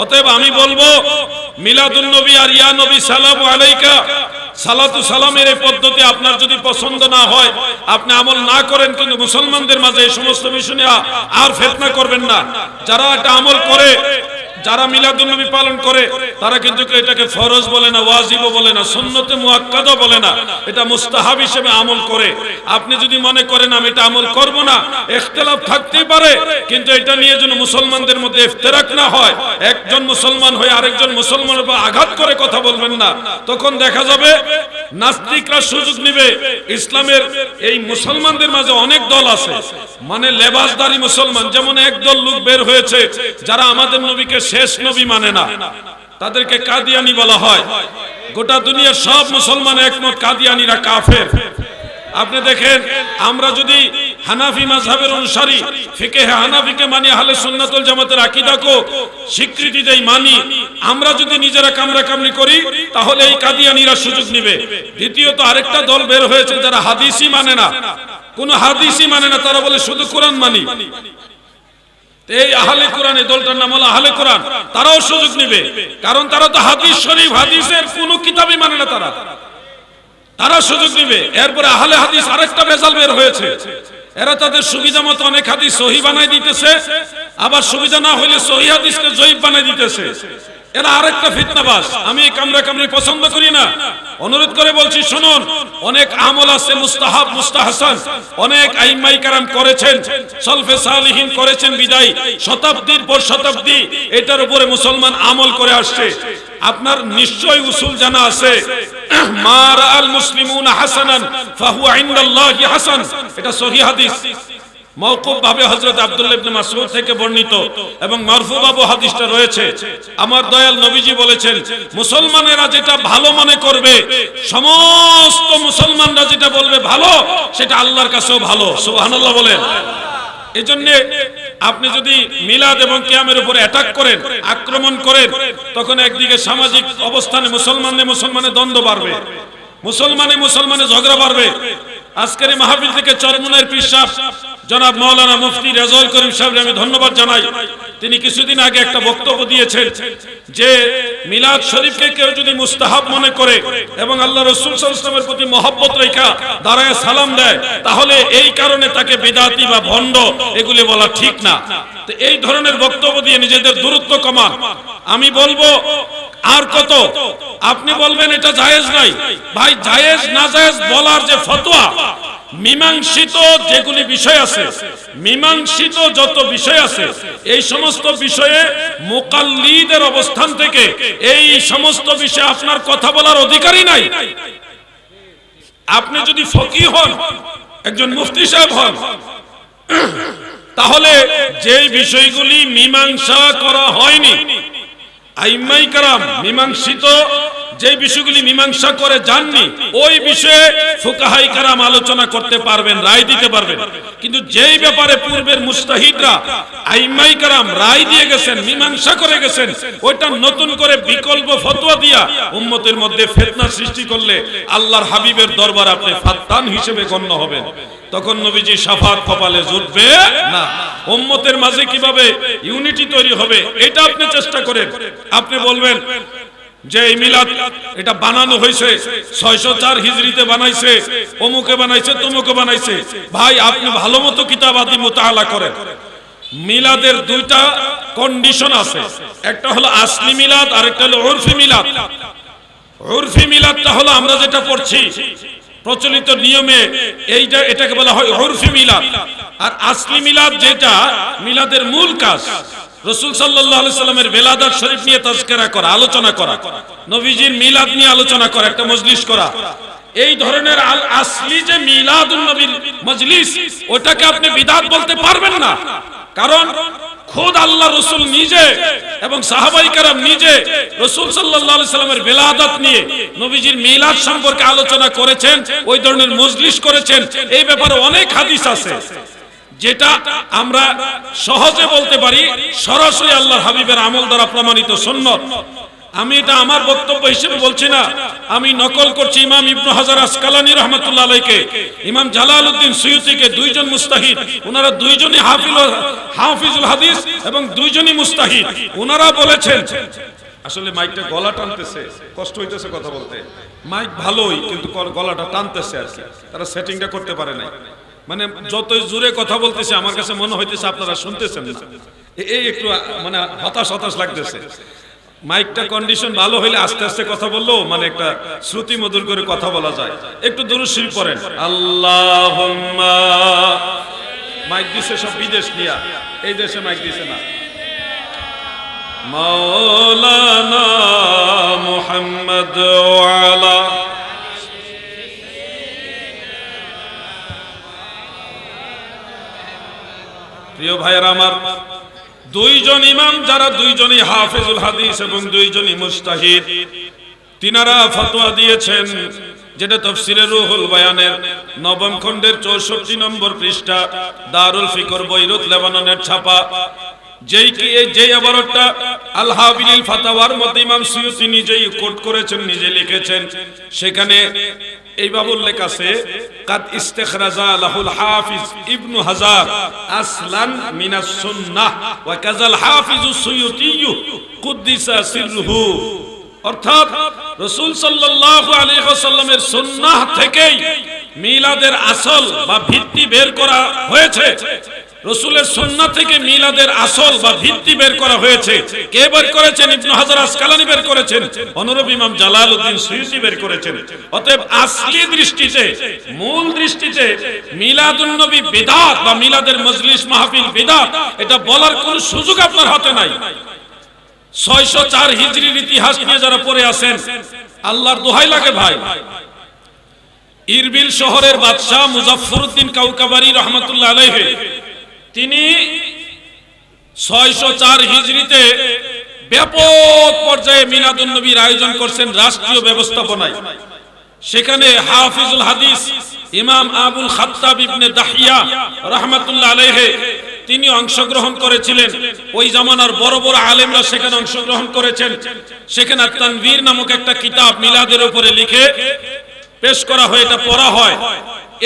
অতএব আমি বলবো, মিলাদুন নবী আর ইয়া নবী সালামু আলাইকা, সালাতু সালামের এই পদ্ধতি আপনার যদি পছন্দ না হয়, আপনি আমল না করেন, কিন্তু মুসলমানদের মাঝে এই সমস্ত বিষয় নিয়ে আর ফিতনা করবেন না। যারা এটা আমল করে, যারা মিলাদুন নবী পালন করে, তারা কিন্তু এটাকে ফরজ বলে না, ওয়াজিবও বলে না, সুন্নতে মুআক্কাদা বলে না, এটা মুস্তাহাব হিসেবে আমল করে। আপনি যদি মনে করেন আমি এটা আমল করব না, ইখতিলাফ থাকতেই পারে, কিন্তু এটা নিয়ে যেন মুসলমানদের মধ্যে ইফতিরাক না হয়, একজন মুসলমান হয়ে আরেকজন মুসলমানের উপর আঘাত করে কথা বলবেন না। তখন দেখা যাবে নাস্তিকরা সুযোগ নেবে। ইসলামের এই মুসলমানদের মাঝে অনেক দল আছে, মানে লেবাসদারি মুসলমান। যেমন একদল লোক বের হয়েছে যারা আমাদের নবীকে শেষ নবী মানে না, তাদেরকে কাদিয়ানি বলা হয়। গোটা দুনিয়ার সব মুসলমান একমত কাদিয়ানিরা কাফের। আপনি দেখেন, আমরা যদি হানাফি মাযহাবের অনুসারী, ফিকহে হানাফিকে মানি, আহলে সুন্নাত ওয়াল জামাতের আকীদাকে স্বীকৃতি দেই, মানি, আমরা যদি নিজেরা কামড়াকামড়ি করি, তাহলে এই কাদিয়ানিরা সুযোগ নেবে। দ্বিতীয়ত আরেকটা দল বের হয়েছে যারা হাদিসই মানে না, কোন হাদিসই মানে না, তারা বলে শুধু কোরআন মানি। এই আহলে কোরআন, এই দলটার নাম হলো আহলে কোরআন, তারাও সুযোগ নেবে, কারণ তারা তো হাদিস শরীফ, হাদিসের কোনো কিতাবই মানে না, তারা সুযোগ নেবে। এরপরে আহলে হাদিস আরেকটা ভেজাল বের হয়েছে, এরা তাদের সুবিধা মতো অনেক হাদিস সহিহ বানাই দিতেছে, আবার সুবিধা না হইলে সহিহ হাদিসকে জয়ীফ বানাই দিতেছে। এরা আরেকটা ফিতনাবাজ। আমি এই কামরা কামরি পছন্দ করি না, অনুরোধ করে বলছি শুনুন। অনেক আমল আছে মুস্তাহাব মুস্তাহসান, অনেক আইম্মাই কারাম করেছেন, সলফে সালিহিন করেছেন, বিদায় শতাব্দীর পর শতাব্দী এটার উপরে মুসলমান আমল করে আসছে। আপনার নিশ্চয় উসুল জানা আছে, মা রাআল মুসলিমুনা হাসানান ফাহুয়া ইনদাল্লাহি হাসান, এটা সহিহ হাদিস। মওকুফ ভাবে হযরত আব্দুল্লাহ ইবনে মাসউদ থেকে বর্ণিত এবং মারফু ভাবে হাদিসটা রয়েছে। আমার দয়াল নবীজি বলেছেন, মুসলমানেরা যেটা ভালো মনে করবে, সমস্ত মুসলমানরা যেটা বলবে ভালো, সেটা আল্লাহর কাছেও ভালো। সুবহানাল্লাহ বলেন। এজন্য আপনি যদি মিলাদ এবং কিয়ামের উপরে অ্যাটাক করেন, আক্রমণ করেন, তখন একদিকে সামাজিক অবস্থানে মুসলমানে দ্বন্দ্ব বাড়বে, মুসলমানে ঝগড়া বাড়বে। আজকের এই মাহফিল থেকে চরমুনাইর পীর সাহেব জনাব মাওলানা মুফতি রেজাউল করিম সাহেবকে আমি ধন্যবাদ জানাই। তিনি কিছুদিন আগে একটা বক্তব্য দিয়েছেন যে মিলাদ শরীফকে কেউ যদি মুস্তাহাব মনে করে এবং আল্লাহ রাসূল সাল্লাল্লাহু আলাইহি ওয়াসাল্লামের প্রতি মহব্বত রেখা দাঁড়ায় সালাম দেয়, তাহলে এই কারণে তাকে বিদআতি বা ভণ্ড এগুলি বলা ঠিক না। তো এই ধরনের বক্তব্য দিয়ে নিজেদের দূরত্ব কমান। আমি বলবো আর কত আপনি বলবেন এটা জায়েজ নাই। ভাই, জায়েজ না জায়েজ বলার যে ফতোয়া, মীমাংসিত যেগুলি বিষয় আছে, মীমাংসিত যত বিষয় আছে, এই সমস্ত বিষয়ে মুকাল্লিদের অবস্থান থেকে এই সমস্ত বিষয়ে আপনার কথা বলার অধিকারই নাই। আপনি যদি ফকিহ হন, একজন মুফতি সাহেব হন, তাহলে যেই বিষয়গুলি মীমাংসা করা হয়নি, আইম্মাই কারাম মীমাংসিত যে বিষয়গুলি মীমাংসা করে যাননি, ওই বিষয়ে ফুকাহাই কারাম আলোচনা করতে পারবেন, রায় দিতে পারবেন। কিন্তু যেই ব্যাপারে পূর্বের মুস্তাহিদরা আইম্মাই কারাম রায় দিয়ে গেছেন, মীমাংসা করে গেছেন, ওইটা নতুন করে বিকল্প ফতোয়া দিয়া উম্মতের মধ্যে ফিতনা সৃষ্টি করলে আল্লাহর হাবিবের দরবার আপনি ফাত্তান হিসেবে গণ্য হবেন। তখন নবীজি শাফাত কপালে জুটবে না। উম্মতের মাঝে কিভাবে ইউনিটি তৈরি হবে, এটা আপনি চেষ্টা করেন। আপনি বলবেন যে এই মিলাদ এটা বানানো হয়েছে 604 হিজরিতে বানাইছে, অমুকে বানাইছে, তমুকে বানাইছে। ভাই, আপনি ভালো মতো কিতাব আদি মুতাআলা করেন। মিলাদের দুইটা কন্ডিশন আছে, একটা হলো আসলি মিলাদ আর একটা হলো উরফি মিলাদ। উরফি মিলাদটা হলো আমরা যেটা পড়ছি প্রচলিত নিয়মে, এটাকে বলা হয় উরফি মিলাদ। আর আসলি মিলাদ যেটা মিলাদের মূল কাজ, রাসূল সাল্লাল্লাহু আলাইহি সাল্লামের বেলাদাত শরীফ নিয়ে তাজকিরা করা, আলোচনা করা, নবীজির মিলাদ নিয়ে আলোচনা করা, একটা মজলিস করা, এই ধরনের আল আসলি যে মিলাদুন নবীর মজলিস, ওটাকে আপনি বিদআত বলতে পারবেন না। কারণ খোদ আল্লাহ রাসূল নিজে এবং সাহাবাই কেরাম নিজে রাসূল সাল্লাল্লাহু আলাইহি সাল্লামের বেলাদাত নিয়ে নবীজির মিলাদ সম্পর্কে আলোচনা করেছেন, ওই ধরনের মজলিস করেছেন। এই ব্যাপারে অনেক হাদিস আছে যেটা আমরা সহজে বলতে পারি সরাসরি আল্লাহর হাবিবের আমল দ্বারা প্রমাণিত সুন্নাত। আমি এটা আমার বক্তব্য হিসেবে বলছি না, আমি নকল করছি ইমাম ইবনে হাজার আসকালানী রাহমাতুল্লাহ আলাইহিকে, ইমাম জালালউদ্দিন সুয়ুতিকে, দুইজন মুস্তাহিদ। ওনারা দুইজনই হাফিজুল হাদিস এবং দুইজনই মুস্তাহিদ। ওনারা বলেছেন, আসলে মাইকটা গলা টানতেছে, কষ্ট হইতেছে কথা বলতে। মাইক ভালোই, কিন্তু গলাটা টানতেছে আর কি, তারা সেটিংটা করতে পারে নাই। মানে যতই জোরে কথা বলতেছে আমার কাছে মনে হইতেছে আপনারা শুনতেছেন না, এই একটু মানে হতাশ লাগতেছে। মাইকটা কন্ডিশন ভালো হইলে আস্তে আস্তে কথা বললেও মানে একটা শ্রুতি মধুর করে কথা বলা যায়। একটু দুরূদ শরীফ পড়েন। আল্লাহুম্মা, মাইক দিছে সব বিদেশ নিয়া, এই দেশে মাইক দিছে না। মাওলানা মুহাম্মদ ওয়া আলা, প্রিয় ভাইয়েরা আমার, দুইজন ইমাম যারা দুইজনই হাফিজুল হাদিস এবং দুইজনই মুস্তাহিদ, তিনারা ফতোয়া দিয়েছেন, যেটা তাফসীরে রুহুল বায়ানের 9ম খণ্ডের 64 নম্বর পৃষ্ঠা, দারুল ফিকর বৈরুত লেবাননের ছাপা। যেই আবারটা আল হাবিলিল ফাতাওয়ার মধ্যে ইমাম সুয়ুতি নিজেই কোট করেছেন, নিজে লিখেছেন। সেখানে এইভাবে উল্লেখ আছে, কাদ ইস্তিখরাজা লাহুল হাফিজ ইবনু হাজার আসলান মিনাস সুন্নাহ ওয়া কাযাল হাফিজুস সুয়ুতি কুদ্দিসা সিররুহু। অর্থাৎ রাসূল সাল্লাল্লাহু আলাইহি ওয়াসাল্লামের সুন্নাহ থেকেই মিলাদের আসল বা ভিত্তি বের করা হয়েছে। রাসূলের সুন্নাহ থেকে মিলাদের আসল বা ভিত্তি বের করা হয়েছে। কে বের করেছেন? ইবনে হাজার আসকালানী বের করেছেন, অনুরূপ ইমাম জালালউদ্দিন সুয়ুতী বের করেছেন। অতএব আসলি দৃষ্টিতে, মূল দৃষ্টিতে মিলাদুন নবী বিদআত বা মিলাদের মজলিস মাহফিল বিদআত, এটা বলার কোনো সুযোগ আপনার হাতে নাই। 604 হিজরির ইতিহাস নিয়ে যারা পড়ে আছেন, আল্লাহর দোহাই লাগে ভাই, ইরবিল শহরের বাদশা মুজাফফরউদ্দিন কাউকাবারী রহমাতুল্লাহ আলাইহি, তিনি 604 হিজরিতে ব্যাপক পর্যায়ে মিলাদুন নবীর আয়োজন করছেন রাষ্ট্রীয় ব্যবস্থাপনায়। সেখানে হাফিজুল হাদিস ইমাম আবুল খাত্তাব ইবনে দাহিয়া রহমাতুল্লাহ আলাইহি তিনি অংশগ্রহণ করেছিলেন। ওই জামানার বড় বড় আলেমরা সেখানে অংশগ্রহণ করেছেন। সেখানে তানভীর নামক একটা কিতাব মিলাদের উপরে লিখে পেশ করা হয়, এটা পড়া হয়।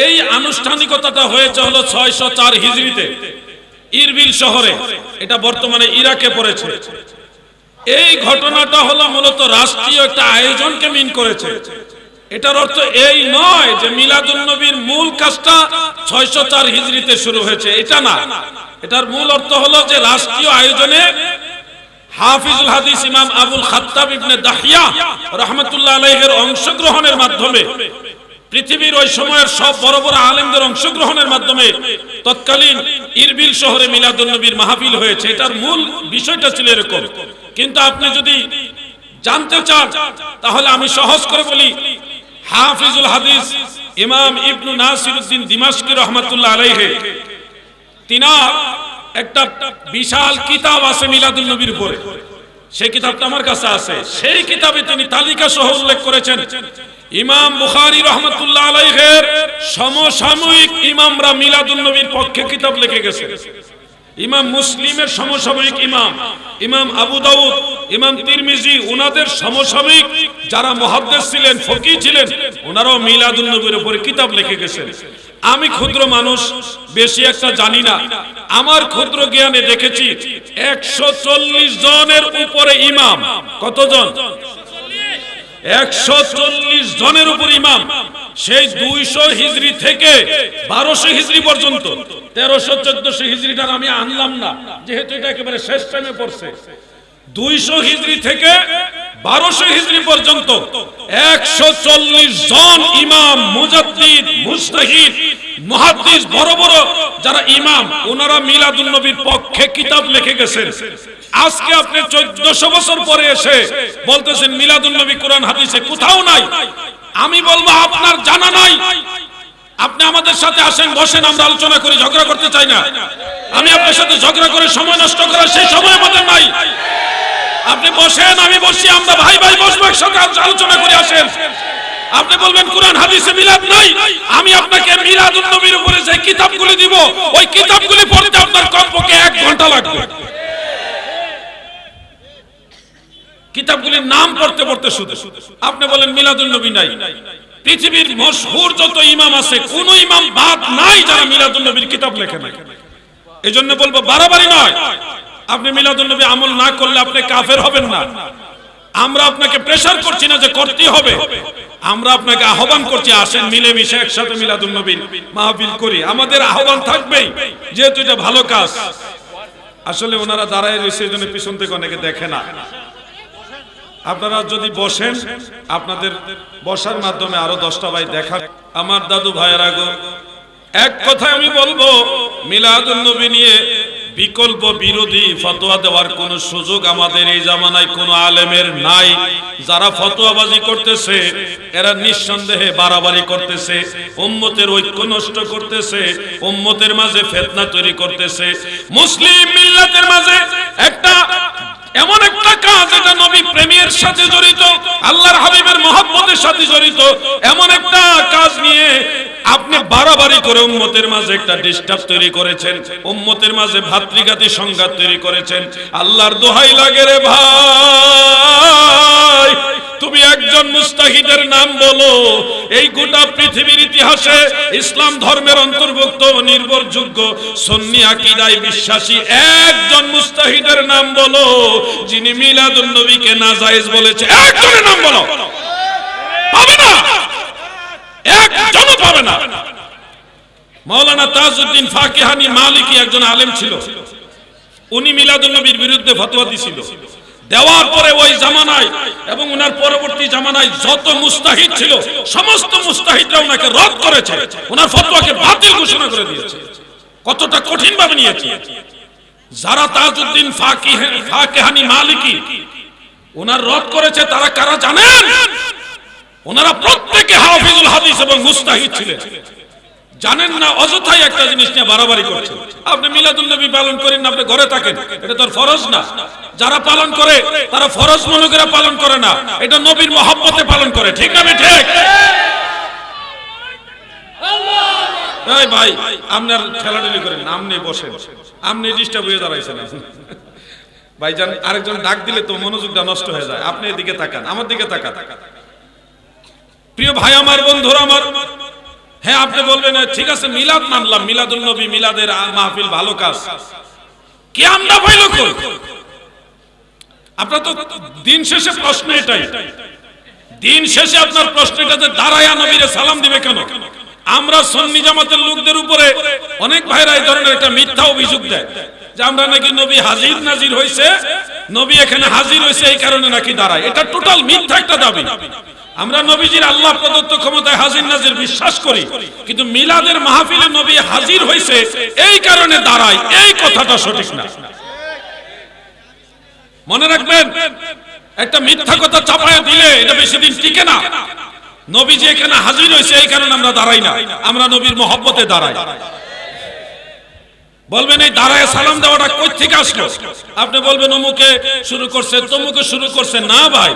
এই আনুষ্ঠানিকতাটা হয়েছে হলো 604 হিজরিতে ইরবিল শহরে, এটা বর্তমানে ইরাকে পড়েছে। এই ঘটনাটা হলো মূলত রাষ্ট্রীয় একটা আয়োজনকে মিন করেছে। এটার অর্থ এই নয় যে মিলাদুন নবীর মূল কাজটা 604 হিজরিতে শুরু হয়েছে, এটা না। এটার মূল অর্থ হলো যে রাষ্ট্রীয় আয়োজনে হাফিজুল হাদিস ইমাম আবুল খাত্তাব ইবনে দাহিয়া রাহমাতুল্লাহ আলাইহির অংশগ্রহণের মাধ্যমে, পৃথিবীর ওই সময়ের সব বড় বড় আলেমদের অংশগ্রহণের মাধ্যমে তৎকালীন ইরবিল শহরে মিলাদুন নবীর মাহফিল হয়েছে। এটার মূল বিষয়টা ছিল এরকম। কিন্তু আপনি যদি জানতে চান তাহলে আমি সহজ করে বলি, হাফিজুল হাদিস ইমাম ইবনু নাসিরউদ্দিন দিমাশকি রহমাতুল্লাহ আলাইহি, তিনার একটা বিশাল কিতাব আছে মিলাদুন নবীর উপরে। সেই কিতাবটা আমার কাছে আছে। সেই কিতাবে তিনি তালিকা সহ উল্লেখ করেছেন ইমাম বুখারী রাহমাতুল্লাহ আলাইহির সমসাময়িক ইমামরা মিলাদুন নবীর পক্ষে কিতাব লিখে গেছে। ইমাম মুসলিমের সমসাময়িক ইমাম, ইমাম আবু দাউদ, ইমাম তিরমিজি, ওনাদের সমসাময়িক যারা মুহাদ্দিস ছিলেন, ফকিহ ছিলেন, ওনারাও মিলাদুন নবীর উপরে কিতাব লিখে গেছেন। আমি ক্ষুদ্র মানুষ, বেশি একটা জানি না। আমার ক্ষুদ্র জ্ঞানে দেখেছি 140 জনের উপরে ইমাম। কতজন? 140 জনের উপর ইমাম। সেই 200 হিজরি থেকে 1200 হিজরি পর্যন্ত, 1300-1400 হিজরিটার আমি আনলাম না যেহেতু এটা একেবারে শেষ টাইমে পড়ছে। 200 হিজরি থেকে 1200 হিজরি পর্যন্ত 140 জন ইমাম, মুজাদ্দিদ, মুজতাহিদ, মুহাদ্দিস, বড় বড় যারা ইমাম, ওনারা মিলাদুন নবীর পক্ষে কিতাব লিখে গেছেন। আজকে আপনি 1400 বছর পরে এসে বলতেছেন মিলাদুন নবী কোরআন হাদিসে কোথাও নাই। আমি বলবো আপনার জানা নাই। আপনি আমাদের সাথে আসেন, বসেন, আমরা আলোচনা করি, ঝগড়া করতে চাই না। আমি আপনার সাথে ঝগড়া করে সময় নষ্ট করার সেই সময় আমাদের নাই। আপনি বসেন, আমি বসি, আমরা ভাই ভাই বসবো, একসাথে আলোচনা করে আসেন। আপনি বলবেন কোরআন হাদিসে মিলাদ নাই, আমি আপনাকে মিলাদুন নবীর উপরে যে কিতাবগুলি দিব, ওই কিতাবগুলি পড়তে আপনার কমপক্ষে 1 ঘন্টা লাগবে। কিতাবগুলির নাম পড়তে পড়তে শুধু আপনি বলেন মিলাদুন নবী নাই। পৃথিবীর মশহুর যত ইমাম আছে, কোন ইমাম বাদ নাই যারা মিলাদুন নবীর কিতাব লেখে নাই। এজন্য বলবো বাড়াবাড়ি নয়। আপনি মিলাদুন নবী আমল না করলে আপনি কাফের হবেন না। আমরা আপনাকে প্রেসার করছি না যে করতে হবে, আমরা আপনাকে আহ্বান করছি, আসেন মিলেমিশে একসাথে মিলাদুন নবীর মাহফিল করি। আমাদের আহ্বান থাকবেই, যেহেতু এটা ভালো কাজ। আসলে ওনারা দাঁড়ায় রয়েছে, এজন্য পিছন থেকে অনেকে দেখে না। আপনারা যদি বসেন, আপনাদের বসার মাধ্যমে আরো 10টা ভাই দেখা। আমার দাদু ভাইয়েরা গো, এক কথা আমি বলবো, মিলাদুন নবী নিয়ে বিকল্প বিরোধী ফতোয়া দেওয়ার কোন সুযোগ আমাদের এই জামানায় কোন আলেমের নাই। যারা ফতোয়াবাজি করতেছে এরা নিঃসন্দেহে বাড়াবাড়ি করতেছে, উম্মতের ঐক্য নষ্ট করতেছে, উম্মতের মাঝে ফিতনা তৈরি করতেছে। মুসলিম মিল্লাতের মাঝে একটা এমন একটা কাজ এটা নবী প্রেমের সাথে জড়িত, আল্লাহর হাবিবের মহব্বতের সাথে জড়িত, এমন একটা কাজ নিয়ে আপনি বাড়াবাড়ি করে উম্মতের মাঝে একটা ডিস্টার্ব তৈরি করেছেন, উম্মতের মাঝে ভাতৃঘাতী সংঘাত তৈরি করেছেন। আল্লাহর দোহাই লাগে রে ভাই, তুমি একজন মুস্তাহিদের নাম বলো। এই গোটা পৃথিবীর ইতিহাসে ইসলাম ধর্মের অন্তর্ভুক্ত নির্ভরযোগ্য সুন্নি আকীদায় বিশ্বাসী একজন মুস্তাহিদের নাম বলো যিনি মিলাদুন নবীকে নাজায়েজ বলেছে। একজনের নাম বলো, পাবে না, একজনও পাবে না। মাওলানা তাজউদ্দিন ফাকিহানি মালিকি একজন আলেম ছিল, উনি মিলাদুন নবীর বিরুদ্ধে ফতোয়া দিয়েছিল। দেওয়ার পরে ওই জামানায় এবং ওনার পরবর্তী জামানায় যত মুস্তাহিদ ছিল সমস্ত মুস্তাহিদরা ওনাকে রদ করেছে, ওনার ফতোয়াকে বাতিল ঘোষণা করে দিয়েছে। কতটা কঠিন ভাবে নিয়েছে। যারা তাজউদ্দিন ফাকিহানি মালিকি ওনার রদ করেছে তারা কারা জানেন? ওনারা প্রত্যেকে হাফিজুল হাদিস এবং মুস্তাহিদ ছিলেন। জানেন না, অযথাই একটা জিনিস নিয়ে বাড়াবাড়ি করছেন। আপনি মিলাদুন নবী পালন করেন না, আপনি ঘরে থাকেন, এটা তো ফরজ না। যারা পালন করে তারা ফরজ মনে করে পালন করে না, এটা নবীর মহব্বতে পালন করে। ঠিক না ঠিক? এই ভাই আপনার ঠেলাঠেলি করেন না, আপনি বসেন, আপনি ডিস্টার্ব হয়ে দাঁড়াইছেন। ভাইজান আরেকজন ডাক দিলে তো মনোযোগটা নষ্ট হয়ে যায়। আপনি এদিকে তাকান, আমার দিকে তাকান। প্রিয় ভাই আমার, বন্ধুরা আমার, হ্যাঁ আপনি বলবেন ঠিক আছে মিলাদ মানলাম, মিলাদুল নবী মিলাদের মাহফিল ভালো কাজ, কিয়ামটা পাইল কই? আপনার তো দিন শেষে প্রশ্ন এটাই, দিন শেষে আপনার প্রশ্ন এটা যে দাঁড়ায়া নবীরে সালাম দিবে কেন? আমরা সুন্নি জামাতের লোকদের উপরে অনেক ভাইরা এই ধরনের একটা মিথ্যা অভিযোগ দেয় যে আমরা নাকি নবী হাজির নাজির হইছে, নবী এখানে হাজির হইছে এই কারণে নাকি দাঁড়ায়। এটা টোটাল মিথ্যা একটা দাবি। আমরা নবীজির আল্লাহ প্রদত্ত ক্ষমতায় হাজির নাজির বিশ্বাস করি, কিন্তু মিলাদের মাহফিলে নবী হাজির হইছে এই কারণে দাঁড়ায়, এই কথাটা সঠিক না। মনে রাখবেন, একটা মিথ্যা কথা চাপায়া দিলে এটা বেশি দিন টিকে না। নবীজি এখানে হাজির হইছে এই কারণে আমরা দাঁড়াই না, আমরা নবীর মহব্বতে দাঁড়াই। বলবেন এই দাঁড়ায় সালাম দেওয়াটা কই থেকে আসলো? আপনি বলবেন অমুকে শুরু করছে, তমুকে শুরু করছে। না ভাই,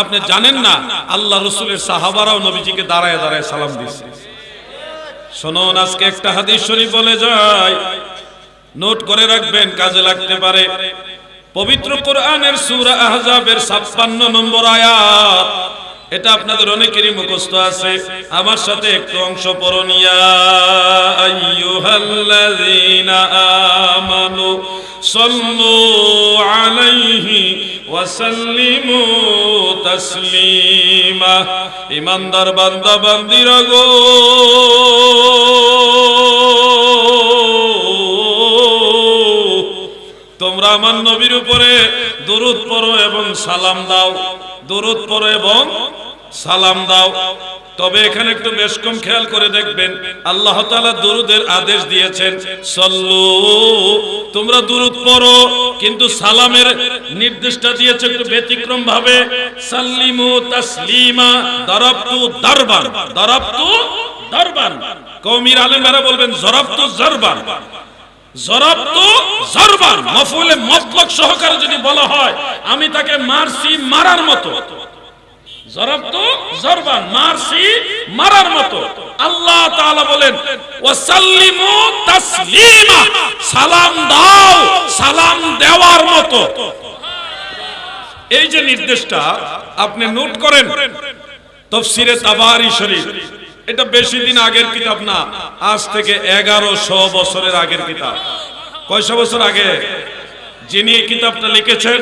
আপনি জানেন না আল্লাহ রাসূলের সাহাবারাও নবীজিকে দাঁড়ায় দাঁড়ায় সালাম দিয়েছে। শুনুন, আজকে একটা হাদিস শরীফ বলে যায়, নোট করে রাখবেন, কাজে লাগতে পারে। পবিত্র কোরআনের সূরা আহজাবের 56 নম্বর আয়াত, এটা আপনাদের অনেকেরই মুখস্থ আছে। আমার সাথে একটু অংশ পড়ুন। ইয়া আইয়ুহাল্লাযীনা আমানু সাল্লু আলাইহি ওয়া সাল্লিমু তাসলিমা। ঈমানদার বান্দা বান্দিরা গো, তোমরা আমার নবীর উপরে দরুদ পড়ো এবং সালাম দাও, দরুদ পড়ো এবং সালাম দাও। তবে এখানে একটু বেশ কম খেয়াল করে দেখবেন, আল্লাহ তাআলা দরুদের আদেশ দিয়েছেন সল্লু, তোমরা দরুদ পড়ো, কিন্তু সালামের নির্দেশটা দিয়েছে একটু ব্যতিক্রম ভাবে, সাল্লিমু তাসলিমা, দারাবতু দারবান, দারাবতু দারবান। কওমির আলেমরা বলবেন জরাবতু জারবান, জরাবতু জারবান। মাফউলে মুতলাক সহকারে যদি বলা হয় আমি তাকে মারছি মারার মতো, জরাবতু জারবান, মারছি মারার মতো। আল্লাহ তাআলা বলেন ওয়াসাল্লিমু তাসলিমা, সালাম দাও সালাম দেওয়ার মতো। এই যে নির্দেশটা আপনি নোট করেন, তাফসীরে তাবারি শরীফ, এটা বেশি দিন আগের কিতাব না, আজ থেকে 1100 বছরের আগের কিতাব। কয়শো বছর আগে? যিনি এই কিতাবটা লিখেছেন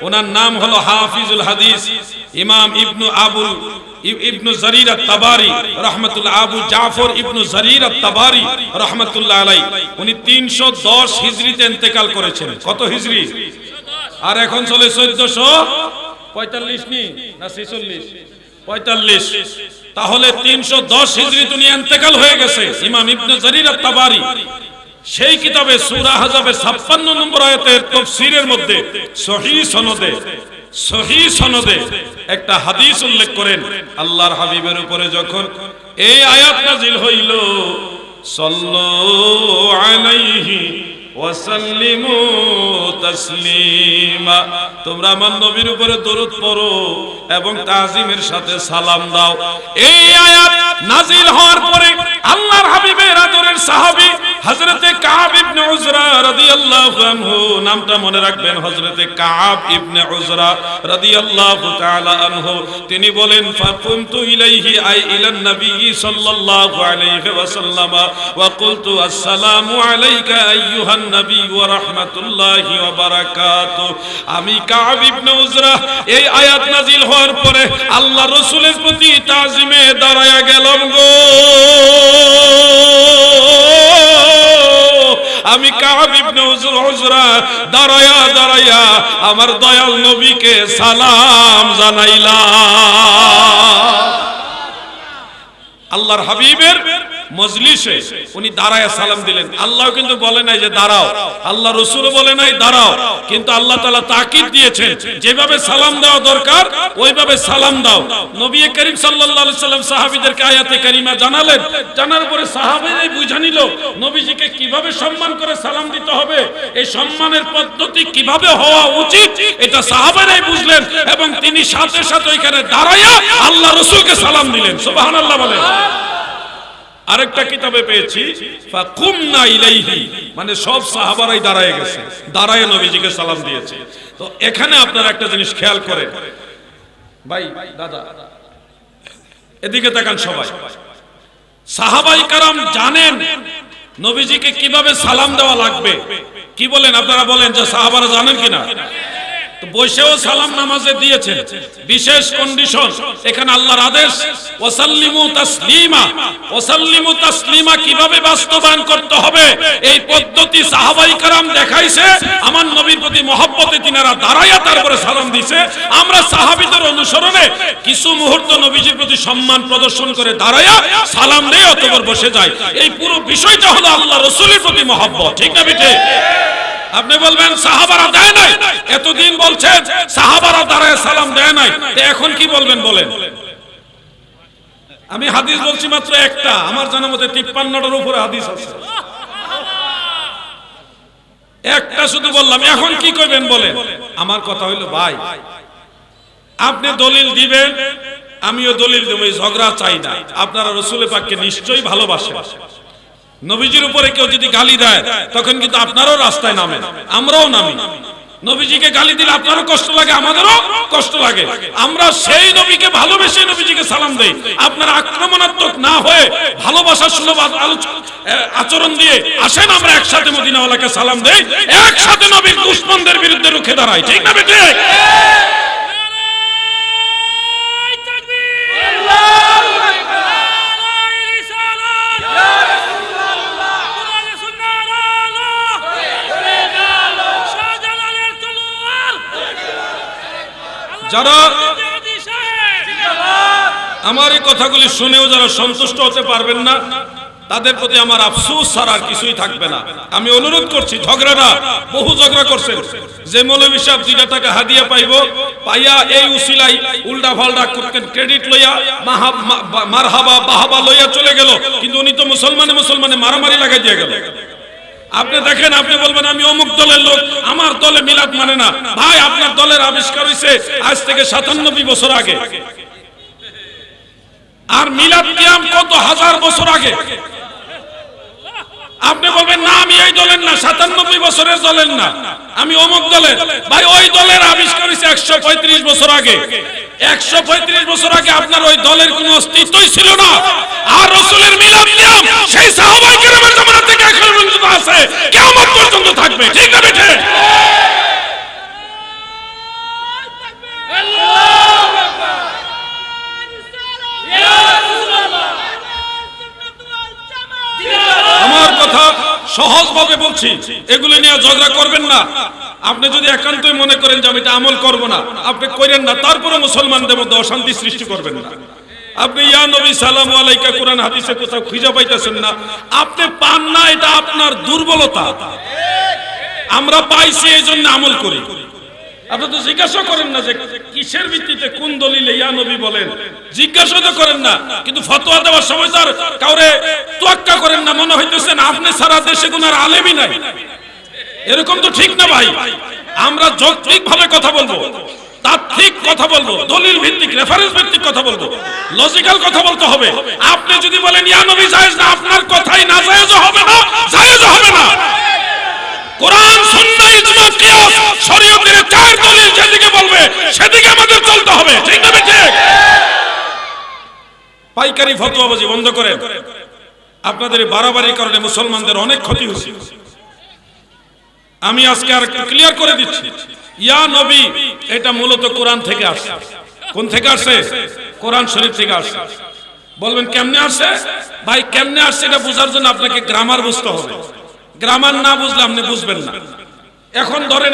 ওনার নাম হলো হাফিজুল হাদিস ইমাম ইবনু জারির আত-তাবারি রাহমাতুল্লাহ, আবু জাফর ইবনু জারির আত-তাবারি রাহমাতুল্লাহ আলাইহি। উনি 310 হিজরিতে ইন্তেকাল করেছেন। কত হিজরি? আর এখন চলে 1445 নি না 46? 45। তাহলে 310 হিজরিতে উনি ইন্তেকাল হয়ে গেছে ইমাম ইবনু জারির আত-তাবারি। সেই কিতাবে সূরা আহজাবের 56 নম্বর আয়াতের তাফসীরের মধ্যে সহিহ সনদে একটা হাদিস উল্লেখ করেন। আল্লাহর হাবিবের উপরে যখন এই আয়াত নাযিল হইল, সাল্লু আলাইহি ওয়া সাল্লিমু তাসলিমা, তোমরা আমার নবীর উপরে দরুদ পড়ো এবং তাজিমের সাথে সালাম দাও। এই আয়াত নাযিল হওয়ার পরে আল্লাহর হাবিবের আদরের সাহাবী হযরতে কাব ইবনে উজরা রাদিয়াল্লাহু আনহু, নামটা মনে রাখবেন, হযরতে কাব ইবনে উজরা রাদিয়াল্লাহু তাআলা আনহু, তিনি বলেন ফাকুমতু ইলাইহি আই ইলান নবী সাল্লাল্লাহু আলাইহি ওয়াসাল্লাম ওয়া কুলতু আসসালামু আলাইকা আইয়ুহান নবী ওয়া রাহমাতুল্লাহি ওয়া বারাকাতুহু। আমি কাব ইবনে উজরা এই আয়াত নাযিল হওয়ার পরে আল্লাহর রাসূলের প্রতি তাজিমে দাঁড়ায়া গেলাম গো। আমি কাব ইবনে উজরা দাঁড়ায়া দাঁড়ায়া আমার দয়াল নবীকে সালাম জানাইলাম। আল্লাহর হাবিবের মজলিসে উনি দাঁড়ায় সালাম দিলেন। আল্লাহ কিন্তু বলে নাই যে দাঁড়াও, আল্লাহ রাসূলও বলে নাই দাঁড়াও, কিন্তু আল্লাহ তাআলা তাকিদ দিয়েছেন যেভাবে সালাম দেওয়া দরকার ওইভাবে সালাম দাও। নবী করিম সাল্লাল্লাহু আলাইহি সাল্লাম সাহাবীদেরকে আয়াতে কারিমা জানালেন, জানার পরে সাহাবীরাই বুঝে নিল নবীজিকে কিভাবে সম্মান করে সালাম দিতে হবে, এই সম্মানের পদ্ধতি কিভাবে হওয়া উচিত এটা সাহাবীরাই বুঝলেন এবং তিনি সাথে সাথে ওইখানে দাঁড়ায়া আল্লাহ রাসূলকে সালাম দিলেন। সুবহানাল্লাহ বলেন। আরেকটা কিতাবে পেয়েছি ফাকুমনা ইলাইহি, মানে সব সাহাবারাই দাঁড়ায় গেছে, দাঁড়ায় নবীজিকে সালাম দিয়েছে। তো এখানে আপনারা একটা জিনিস খেয়াল করেন, ভাই দাদা এদিকে তাকান সবাই। সাহাবাই কারাম জানেন নবীজিকে কিভাবে সালাম দেওয়া লাগবে। কি বলেন আপনারা, বলেন যে সাহাবারা জানেন কিনা? তো বসেও সালাম নামাজে দিয়েছেন, বিশেষ কন্ডিশন এখানে আল্লাহর আদেশ ওয়াসাল্লিমু তাসলিমা, ওয়াসাল্লিমু তাসলিমা কিভাবে বাস্তবায়ন করতে হবে এই পদ্ধতি সাহাবাই کرام দেখাইছে। আমার নবীর প্রতি মহব্বতে তিনারা দাঁড়ায়া তারপরে সালাম দিয়েছে। আমরা সাহাবীদের অনুসরণে কিছু মুহূর্ত নবীজির প্রতি সম্মান প্রদর্শন করে দাঁড়ায়া সালাম দিয়ে অতঃপর বসে যায়। এই পুরো বিষয়টা হলো আল্লাহ রাসূলের প্রতি মহব্বত, ঠিক না বেটে? আপনি বলবেন সাহাবারা দেয় নাই, এতদিন বলছেন সাহাবারা দাঁড়ায় সালাম দেয় নাই, এখন কি বলবেন বলেন? আমি হাদিস বলছি মাত্র একটা, আমার জানা মতে 53টার উপরে হাদিস আছে, একটা শুধু বললাম। এখন কি কইবেন বলেন? আমার কথা হইল ভাই আপনি দলিল দিবেন, আমিও দলিল দেব, এই ঝগড়া চাই না। আপনারা রাসূল পাককে নিশ্চয়ই ভালোবাসেন। নবীজির উপরে কেউ যদি গালি দেয় তখন কিন্তু আপনারও রাস্তায় নামেন, আমরাও নামি। নবীজিকে গালি দিলে আপনারও কষ্ট লাগে, আমাদেরও কষ্ট লাগে। আমরা সেই নবীকে ভালোবেসে নবীজিকে সালাম দেই। আপনারা আক্রমণাত্মক না হয়ে ভালোবাসার সুলভ আচরণ দিয়ে আসেন, আমরা একসাথে মদিনাওয়ালাকে সালাম দেই, একসাথে নবীর দুশমনদের বিরুদ্ধে রুখে দাঁড়াই, ঠিক না বেটে? যারা আমার এই কথাগুলি শুনেও যারা সন্তুষ্ট হতে পারবেন না তাদের প্রতি আমার আফসোস ছাড়া আর কিছুই থাকবে না। আমি অনুরোধ করছি, ঝগড়াটা বহু ঝগড়া করছেন, যে মৌলভী সাহেব 2 টাকা হাদিয়া পাইব পাইয়া এই উসিলাই উল্টা ফাল্টা ক্রেডিট লইয়া মারহাবা বাহাবা লইয়া চলে গেল, কিন্তু উনি তো মুসলমানে মারামারি লাগাই দিয়ে গেল। আপনি দেখেন, আপনি বলবেন আমি অমুক দলের লোক, আমার দলে মিলাদ মানে না। ভাই আপনার দলের আবিষ্কার হয়েছে আজ থেকে 97 বছর আগে, আর মিলাদ কিয়াম কত হাজার বছর আগে। আপনি বলবেন না আমি এই দলের না, 97 বছরের দলের না, আমি অমুক দলের। ভাই ওই দলের আবিষ্কার হয়েছে 135 বছর আগে। 135 বছর আগে আপনার ওই দলের কোনো অস্তিত্বই ছিল না। আর রাসূলের মিলাদ কিয়াম সেই সাহাবায়ে কেরামের জামানা থেকে এখন পর্যন্ত আছে, কিয়ামত পর্যন্ত থাকবে, ঠিক না বেটে? আমার কথা সহজভাবে বলছি, এগুলো নিয়ে ঝগড়া করবেন না। আপনি যদি একান্তই মনে করেন যে আমি এটা আমল করব না, আপনি করেন না, তারপরে মুসলমানদের মধ্যে অশান্তি সৃষ্টি করবেন না। আপনি ইয়া নবী সালামু আলাইকা কোরআন হাদিসে কোথাও খুঁজে পাইতেছেন না, আপনি পান না, এটা আপনার দুর্বলতা। আমরা পাইছি এই জন্য আমল করি। আপনি তো জিজ্ঞাসা করেন না যে কিসের ভিত্তিতে কোন দলিলে ইয়া নবী বলেন, জিজ্ঞাসা তো করেন না। কিন্তু ফতোয়া দেওয়ার সময় তার কাউরে তোয়াক্কা করেন না, মনে হইতেছেন আপনি সারা দেশে কোন আর আলেমই নাই। এরকম তো ঠিক না ভাই। আমরা যৌক্তিক ভাবে কথা বলবো, তাত্ত্বিক কথা বলবো, দলিল ভিত্তিক রেফারেন্স ভিত্তিক কথা বলবো, লজিক্যাল কথা বলতে হবে। আপনি যদি বলেন ইয়া নবী জায়েজ না, আপনার কথাই না জায়েজ হবে না, জায়েজ হবে না। কোরআন সুন্নাহ ইজমা কিয়াস শরীয়তের 4 দলিল যেদিকে বলবে সেদিকে আমাদের চলতে হবে, ঠিক না বেঠিক? পাইকারি ফতোয়াবাজি বন্ধ করেন। আপনাদের বাড়াবাড়ির কারণে মুসলমানদের অনেক ক্ষতি হচ্ছে। আমি আজকে আর ক্লিয়ার করে দিচ্ছি, ইয়া নবী এটা মূলত কোরআন থেকে আসছে। কোন থেকে আসছে? কোরআন শরীফ থেকে আসছে। বলবেন কেমনে আসছে? ভাই কেমনে আসছে এটা বোঝার জন্য আপনাকে গ্রামার বুঝতে হবে। গ্রামার না বুঝলে আপনি বুঝবেন না। এখন ধরেন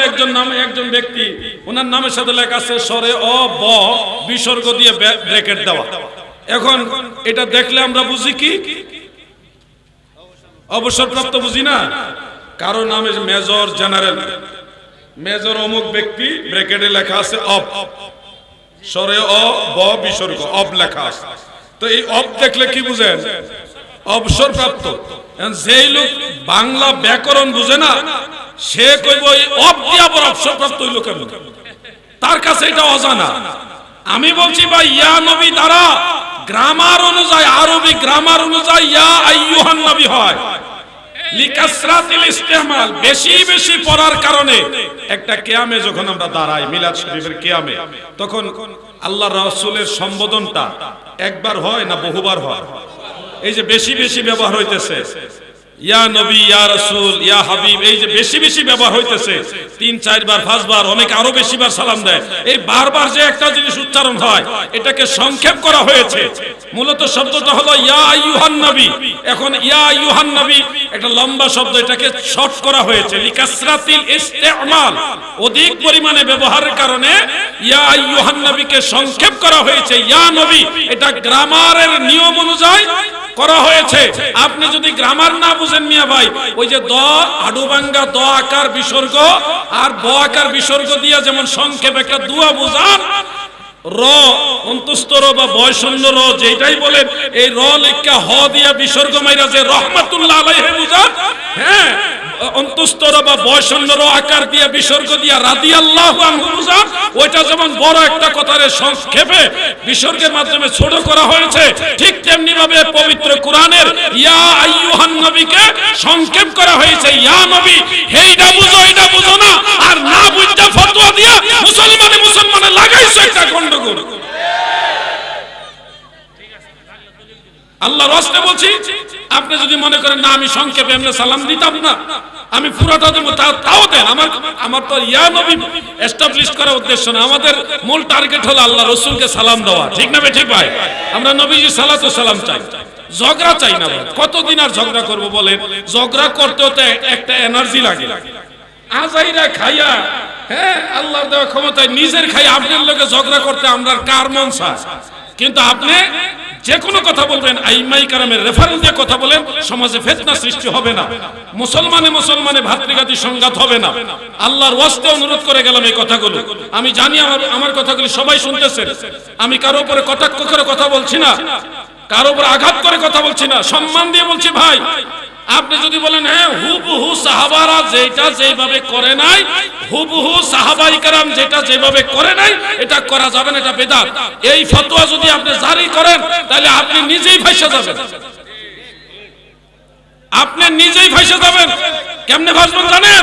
একজন ব্যক্তি, ওনার নামের সাথে লেখা আছে স্বরে অ ব বিসর্গ দিয়ে ব্র্যাকেট দেওয়া। এখন এটা দেখলে আমরা বুঝি কি অবসরপ্রাপ্ত বুঝি না। কারো নামে মেজর জেনারেল, মেজর অমুক ব্যক্তি, ব্র্যাকেটে লেখা আছে অব, স্বরে অ ব বিসর্গ অব লেখা আছে। তো এই অব দেখলে কি বুঝেন? অবসরপ্রাপ্ত। যেই লোক বাংলা ব্যাকরণ বুঝে না সে কইব এই অব দিয়ে আবার অবসরপ্রাপ্ত হইল কেন? তার কাছে এটা অজানা। আমি বলছি ভাই ইয়া নবী দ্বারা গ্রামার অনুযায়ী, আরবি গ্রামার অনুযায়ী ইয়া আইয়ুহান নবী হয়। লিকাসরাতিল ইস্তেমাল, বেশি বেশি পড়ার কারণে একটা কিয়ামে যখন আমরা দাঁড়াই, মিলাদ শরীফের কিয়ামে, তখন আল্লাহর রাসূলের সম্বোধনটা একবার হয় না বহুবার হয়? এই যে বেশি বেশি ব্যবহার হইতেছে, ইয়া নবী, ইয়া রাসূল, ইয়া হাবিব, এই যে বেশি বেশি ব্যবহার হইতেছে, 3-4 বার 5 বার, অনেক আরো বেশি বার সালাম দেয়। এই বারবার যে একটা জিনিস উচ্চারণ হয় এটাকে সংক্ষেপ করা হয়েছে। মূলত শব্দটা হলো ইয়া আইয়ুহান নবী। এখন ইয়া আইয়ুহান নবী একটা লম্বা শব্দ, এটাকে শর্ট করা হয়েছে লিকাসরাতিল ইস্তেমাল, অধিক পরিমাণে ব্যবহারের কারণে ইয়া আইয়ুহান নবীকে সংক্ষেপ করা হয়েছে ইয়া নবী। এটা গ্রামারের নিয়ম অনুযায়ী করা হয়েছে। আপনি যদি গ্রামার না বুঝেন মিয়া ভাই, ওই যে দ আডুবাঙ্গা দ আকার বিসর্গ আর ব আকার বিসর্গ দিয়ে যেমন সংক্ষেপ একটা দুয়া বুঝান, র অন্তস্থ র বা বয়শূন্য র যেটাই বলেন, এই র লেখা হ দিয়া বিসর্গ মাইরা যে রহমাতুল্লাহ আলাইহি বুঝান, হ্যাঁ অন্তস্থ র বা বয়শূন্য র আকার দিয়ে বিসর্গ দিয়া রাদিয়াল্লাহু আনহু বুঝান, ওইটা যেমন বড় একটা কথারে সংক্ষেপে বিসর্গের মাধ্যমে ছোট করা হয়েছে, ঠিক তেমনি ভাবে পবিত্র কোরআনের ইয়া আইয়ুহান নবীকে সংক্ষেপ করা হয়েছে ইয়া নবী। এইটা বুঝো, এটা বুঝো না, আর না বুঝটা ফতোয়া দিয়া মুসলমানে লাগাইছো একটা গন্ডগোল। আল্লাহর রাস্তে বলছি, আপনি যদি মনে করেন না আমি সংক্ষেপে এমনি সালাম দিতাম না, আমি পুরোটা দেবো, তাও দেন। আমার তো ইয়া নবী এস্টাবলিশ করার উদ্দেশ্য না, আমাদের মূল টার্গেট হলো আল্লাহ রসুলকে সালাম দেওয়া। ঠিক না ঠিক ভাই? আমরা নবীজি সালাতু সালাম চাই, ঝগড়া চাই না। কতদিন আর ঝগড়া করবো বলেন? ঝগড়া করতে হতে একটা এনার্জি লাগে। আজাইরা খাইয়া, হ্যাঁ আল্লাহর দেওয়া ক্ষমতায় নিজের খাই আপনার লোকে ঝগড়া করতে আমরা কার মন চায়? কিন্তু আপনি যে কোনো কথা বলবেন আইমাই কারামের রেফারেন্স দিয়ে কথা বলেন, সমাজে ফিতনা সৃষ্টি হবে না, মুসলমানে ভাতৃঘাতী সংঘাত হবে না। আল্লাহর ওয়াস্তে অনুরোধ করে গেলাম এই কথাগুলো। আমি জানি আমার কথাগুলো সবাই শুনতেছেন। আমি কারো উপরে কটাক্ষ করে কথা বলছি না, কারো উপরে আঘাত করে কথা বলছি না, সম্মান দিয়ে বলছি ভাই। আপনি যদি বলেন হ্যাঁ হুবহু সাহাবারা যেটা যেভাবে করে নাই, হুবহু সাহাবাই কেরাম যেটা যেভাবে করে নাই, এটা করা যাবে না, এটা বেদাত, এই ফতোয়া যদি আপনি জারি করেন তাহলে আপনি নিজেই ফাঁসে যাবেন। আপনি নিজেই ফাঁসে যাবেন। কেমনে ভাসবেন জানেন?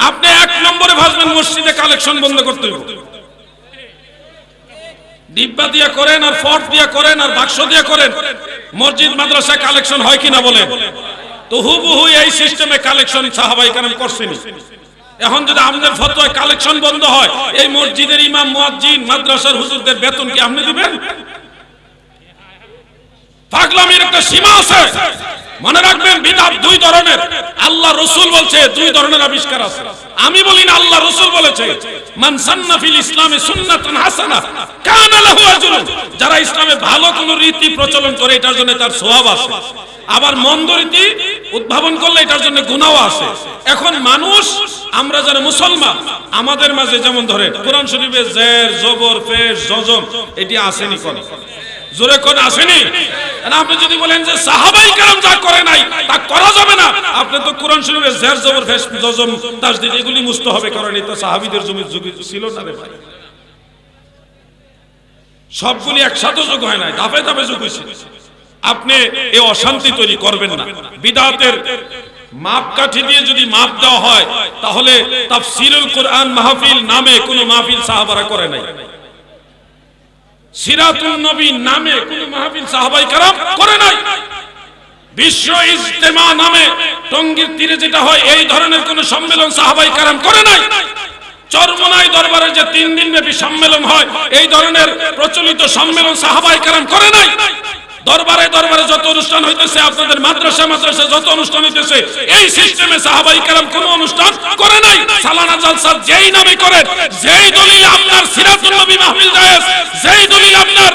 আপনি 1 নম্বরে ভাসবেন মসজিদে কালেকশন বন্ধ করতে হবে। ডিব্বা দিয়ে করেন আর ফট দিয়ে করেন আর বাক্স দিয়ে করেন, মসজিদ মাদ্রাসা কালেকশন হয় কিনা বলেন? তো হুবহু এই সিস্টেমে কালেকশন সাহাবায়ে কেরাম করছেনই। এখন যদি আমাদের ফতোয়ায় কালেকশন বন্ধ হয়, এই মসজিদের ইমাম, মুয়াজ্জিন, মাদ্রাসার হুজুরদের বেতন কি আপনি দিবেন? পাগলামির একটা সীমা আছে। মনে রাখবেন বিদআত 2 ধরনের। আল্লাহ রাসূল বলছে 2 ধরনের আবিষ্কার আছে। আমি বলি না, আল্লাহ রাসূল বলেছে মান সান্না ফিল ইসলামে সুন্নাতান হাসানা কানা লাহু আজরুন। যারা ইসলামে ভালো কোন রীতি প্রচলন করে এটার জন্য তার সওয়াব আছে, আবার মন্দ রীতি উদ্ভাবন করলে এটার জন্য গুনাহও আছে। এখন মানুষ, আমরা যারা মুসলমান, আমাদের মাঝে যেমন ধরে কোরআন শরীফে জের জবর পেশ জজম এটি আসেনি, কোন জোরে কোন আসেনি? আপনি যদি বলেন যে সাহাবায়ে কেরাম যা করে নাই তা করা যাবে না, আপনি তো কোরআন শরীফে জের জবর পেশ জজম তাসদীদ এগুলি মুছতে হবে, কারণ এটা সাহাবীদের যুগে ছিল না রে ভাই। সবগুলি একসাথে যোগ হয় না, ধাপে ধাপে যোগ হয়েছে। আপনি এই অশান্তি তৈরি করবেন না। বিদআতের মাপকাঠি দিয়ে যদি মাপ দেওয়া হয় তাহলে তাফসীরুল কোরআন মাহফিল নামে কোনো মাহফিল সাহাবারা করে নাই, সিরাতুন নবী নামে কোনো মাহফিল সাহাবায়ে কেরাম করে নাই, বিশ্ব ইজতেমা নামে টঙ্গীর তীরে যেটা হয় এই ধরনের কোন সম্মেলন সাহাবায়ে কেরাম করে নাই, চরমনাই দরবারে যে 3 দিন ব্যাপী সম্মেলন হয় এই ধরনের প্রচলিত সম্মেলন সাহাবায়ে কেরাম করে নাই। দরবারে দরবারে যত অনুষ্ঠান হইতেছে, আপনাদের মাদ্রাসা মাদ্রাসা যত অনুষ্ঠান হইতেছে, এই সিস্টেমে সাহাবায়ে কেরাম কোনো অনুষ্ঠান করে নাই। সালানা জালসা যেই নামে করেন, যেই দলিলে আপনার সিরাতুন নবী মাহফিল জায়েজ, যেই দলিলে আপনার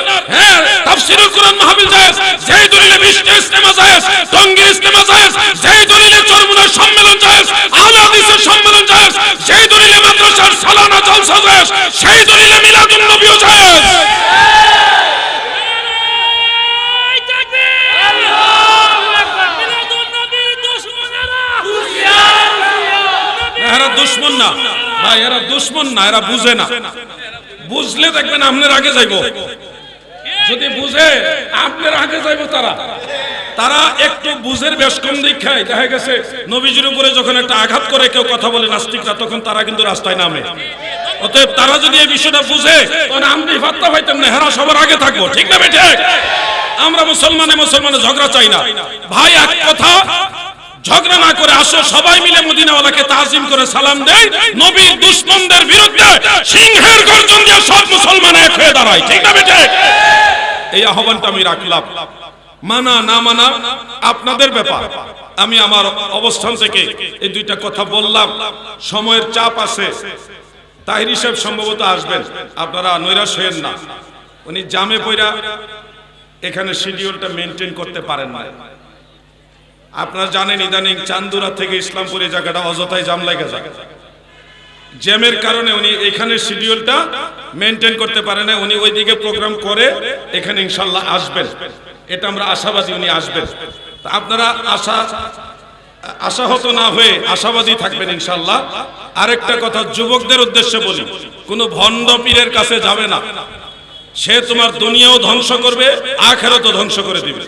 তাফসীরুল কুরআন মাহফিল জায়েজ, যেই দলিলে বিশটা ইজতেমা জায়েজ, টঙ্গীর ইজতেমা জায়েজ, যেই দলিলে চরমুনার সম্মেলন জায়েজ, আহলে হাদিসের সম্মেলন জায়েজ, যেই দলিলে মাদ্রাসার সালানা জালসা জায়েজ, সেই দলিলে মিলাদুন নবীও জায়েজ। এরা দুশমন না ভাই, এরা দুশমন না, এরা বুঝে না। বুঝলে দেখবেন আপনার আগে যাইব, যদি বুঝে আপনার আগে যাইব। তারা একটু বুঝের বেশ কম দীক্ষায় দেখা গেছে নবীজির উপরে যখন একটা আঘাত করে কেউ কথা বলে নাস্তিকরা, তখন তারা কিন্তু রাস্তায় নামে। অতএব তারা যদি এই বিষয়টা বুঝে, তখন আমরা ফাত্তা পাইতাম না, হেরা সবার আগে থাকবো। ঠিক না বেঠে? আমরা মুসলমানে ঝগড়া চাই না ভাই। এক কথা, ঝগড়া না করে আসো সবাই মিলে মদিনাওয়ালাকে তাজিম করে সালাম দেই, নবীর দুশমনদের বিরুদ্ধে সিংহের গর্জন দিয়ে সব মুসলমান এক হয়ে দাঁড়ায়। ঠিক না বেঠে? এই আহ্বানটা আমি রাখলাম। মানা না মানা আপনাদের ব্যাপার। আমি আমার অবস্থান থেকে এই দুইটা কথা বললাম। সময়ের চাপ আছে, তাহিরি সাহেব সম্ভবত আসবেন, আপনারা নৈরাশ হয়েন না। উনি জামে পইরা এখানে শিডিউলটা মেনটেন করতে পারেন না। আপনারা জানেন ইদানিং চান্দুরা থেকে ইসলামপুর এই জায়গাটা অযথায় জাম লেগে যায়। জ্যামের কারণে উনি এখানে শিডিউলটা মেনটেন করতে পারেন না। উনি ওইদিকে প্রোগ্রাম করে এখানে ইনশাল্লাহ আসবেন, এটা আমরা আশাবাদী উনি আসবেন। তা আপনারা আশাহত না হয়ে আশাবাদী থাকবেন ইনশাল্লাহ। আরেকটা কথা যুবকদের উদ্দেশ্যে বলি, কোনো ভণ্ড পীরের কাছে যাবে না। সে তোমার দুনিয়াও ধ্বংস করবে, আখিরাতও ধ্বংস করে দিবে।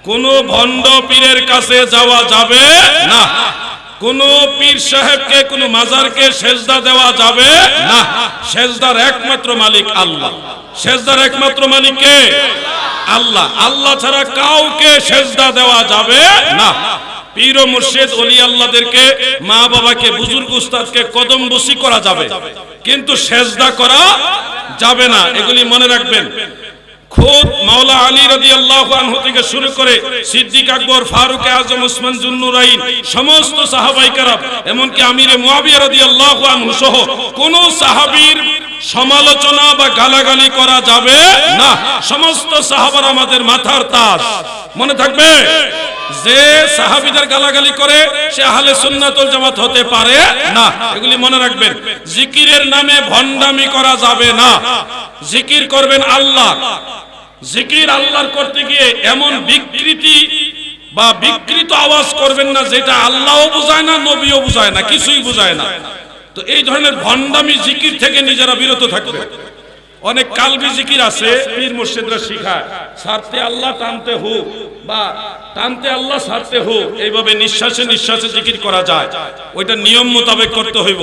কোন ভণ্ড পীরের কাছে যাওয়া যাবে না। কোন পীর সাহেবকে, কোন মাজারকে সেজদা দেওয়া যাবে না। সেজদার একমাত্র মালিক আল্লাহ। সেজদার একমাত্র মালিক কে? আল্লাহ। আল্লাহ ছাড়া কাউকে সেজদা দেওয়া যাবে না। পীর ও মুর্শিদ ওলি আল্লাহদেরকে, মা বাবাকে, বুজুর্গ উস্তাদকে কদম বসি করা যাবে, কিন্তু সেজদা করা যাবে না। এগুলি মনে রাখবেন। খুদ মাওলা আলী রাদিয়াল্লাহু আনহু থেকে শুরু করে সিদ্দিক আকবর, ফারুক আজম, উসমান জুন্নুরাইন, সমস্ত সাহাবায়ে কেরাম, এমনকি আমিরে মুয়াবিয়া রাদিয়াল্লাহু আনহু সহ কোন সাহাবীর সমালোচনা বা গালাগালি করা যাবে না। সমস্ত সাহাবারা আমাদের মাথার তাজ। মনে থাকবে, যে সাহাবীদের গালাগালি করে সে আহলে সুন্নাত ওয়াল জামাত হতে পারে না। এগুলি মনে রাখবেন। জিকিরের নামে ভণ্ডামি করা যাবে না। জিকির করবেন আল্লাহ। জিকির আল্লাহর করতে গিয়ে এমন বিকৃতি বা বিকৃত আওয়াজ করবেন না যেটা আল্লাহও বুঝায় না, নবীও বুঝায় না, কিছুই বুঝায় না। তো এই ধরনের ভণ্ডামি জিকির থেকে নিজেরা বিরত থাকবে। অনেক কালবি জিকির আছে, পীর মুর্শিদরা শিখায়, ছাড়তে আল্লাহ টানতে হু, বা টানতে আল্লাহ ছাড়তে হু, এইভাবে নিঃশ্বাসে নিঃশ্বাসে জিকির করা যায়। ওইটা নিয়ম মোতাবেক করতে হইব।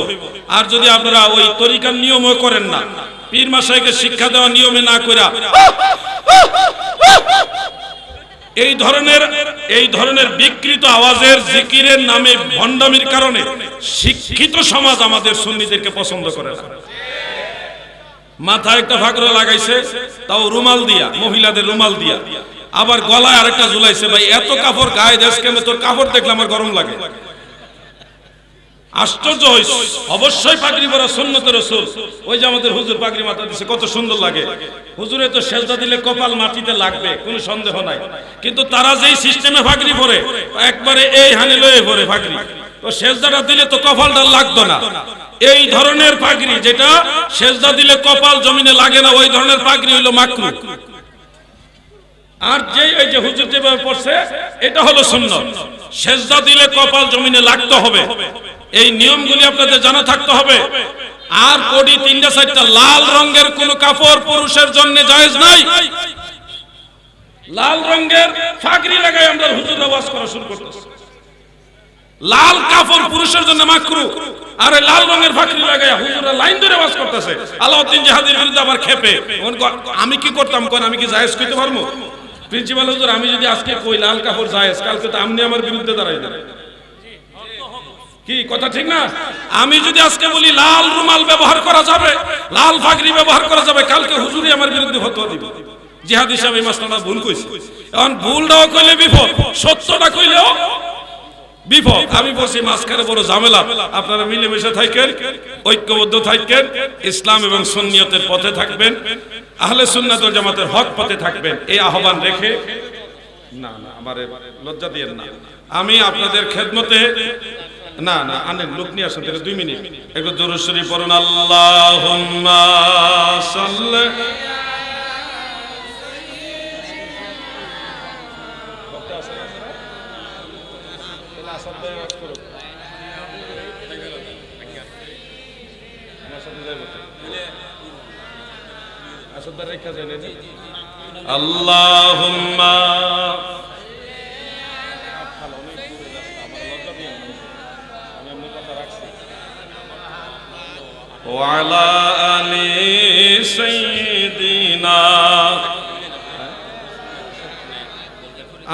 আর যদি আপনারা ওই তরিকার নিয়মও করেন না, পীর মাশায়েখকে শিক্ষা দেওয়া নিয়মে না কইরা এই ধরনের বিকৃত আওয়াজের জিকিরের নামে ভণ্ডামির কারণে শিক্ষিত সমাজ আমাদের সুন্নিদেরকে পছন্দ করে না। মাথায় একটা ফাকরা লাগাইছে, তাও রুমাল দিয়া, মহিলাদের রুমাল দিয়া, আবার গলায় আরেকটা ঝুলাইছে। ভাই এত কাপড় গায়ে দেশ কেন? তোর কাপড় দেখলে আমার গরম লাগে। আশ্চর্য হইছে। অবশ্যই পাগড়ি পরা সুন্নতের রাসূল। ওই যে আমাদের হুজুর পাগড়ি মাথা দিছে, কত সুন্দর লাগে। হুজুরে তো সেজদা দিলে কপাল মাটিতে লাগবে, কোনো সন্দেহ নাই। কিন্তু তারা যেই সিস্টেমে পাগড়ি পরে, একবারে এই হানে লয়ে পরে পাগড়ি, তো সেজদাটা দিলে তো কপালটা লাগতো না। এই ধরনের পাগড়ি যেটা সেজদা দিলে কপাল জমিনে লাগে না, ওই ধরনের পাগড়ি হলো মাকরুহ। আর এই যে হুজুর যেভাবে পড়ছে, এটা হলো সুন্নাত। সেজদা দিলে কপাল জমিনে লাগতে হবে। এই নিয়মগুলি আপনাদের জানা থাকতে হবে। আর কোডি 3-4টা লাল রঙের কোন কাপড় পুরুষের জন্য জায়েজ নাই। লাল রঙের পাগড়ি লাগাই আমরা হুজুর আওয়াজ করা শুরু করতেছি। লাল কাপড় পুরুষের জন্য মাকরুহ, আর লাল রঙের পাগড়ি লাগাই হুজুররা লাইন ধরে আওয়াজ করতেছে। আলাউদ্দিন জিহাদির বিরুদ্ধে আবার খেপে। আমি কি করতাম কোন? আমি কি জায়েজ কইতে পারবো? প্রিন্সিপাল হুজুর, আমি যদি আজকে কই লাল কাপড় জায়েজ, কালকে তো আপনি আমার বিরুদ্ধে দাঁড়াইবেন। কি কথা ঠিক না? আমি যদি আজকে বলি লাল রুমাল ব্যবহার করা যাবে, লাল পাগড়ি ব্যবহার করা যাবে, কালকে হুজুরই আমার বিরুদ্ধে ফতোয়া দিবে। জিহাদি সাহেব এই মাসটা ভুল কইছে, এখন ভুলটাও কইলে বিপদ, সত্যটা কইলেও বিপদ। আমি বলছি মাঝখানে বড় ঝামেলা, আপনারা মিলেমিশে থাকেন, ঐক্যবদ্ধ থাকেন, ইসলাম এবং সুন্নিয়তের পথে থাকবেন, আহলে সুন্নাত ওয়াল জামাতের হক পথে থাকবেন, এই আহ্বান রেখে না না আমার লজ্জা দিয়েন না, আমি আপনাদের খেদমতে না না আনেন লোক নিয়ে আসেন, 2 মিনিট একটু দুরূদ শরীফ পড়ুন। আল্লাহুম্মা সাল্লি আল্লাহুম্মা ওয়া আলা আলি সাইয়্যিদিনা।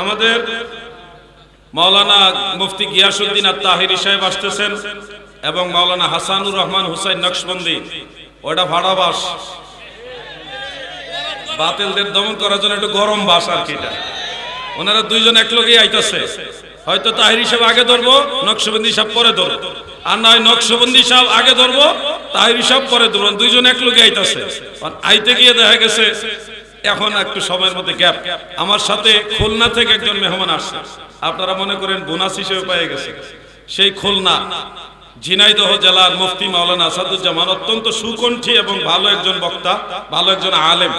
আমাদের মাওলানা মুফতি গিয়াসউদ্দিন আত-তাহিরি সাহেব আসতেছেন এবং মাওলানা হাসানুর রহমান হুসাইন নকশবন্দি, ওটা ভাড়া বাস, বাতিলদের দমন করার জন্য একটু গরম বাস আর কি, এটা ওনারা দুইজন একলগেই আইতাছে, হয়তো তাহিরি সাহেব আগে ধরবো, নকশবন্দি সাহেব পরে ধরবো, আর নয় নকশবন্দি সাহেব আগে ধরবো, তাহিরি সাহেব পরে ধরবো, দুইজন একলগে আইতাছে। আইতে গিয়ে দেখা গেছে এখন একটু সময়ের মধ্যে গ্যাপ। আমার সাথে খুলনা থেকে একজন মেহমান আসছে, আপনারা মনে করেন বোনাস হিসেবে পেয়ে গেছে, সেই খুলনা ঝিনাইদহ জেলার মুফতি মাওলানা আসাদুজ্জামান, অত্যন্ত সুকণ্ঠী এবং ভালো একজন বক্তা, ভালো একজন আলেম।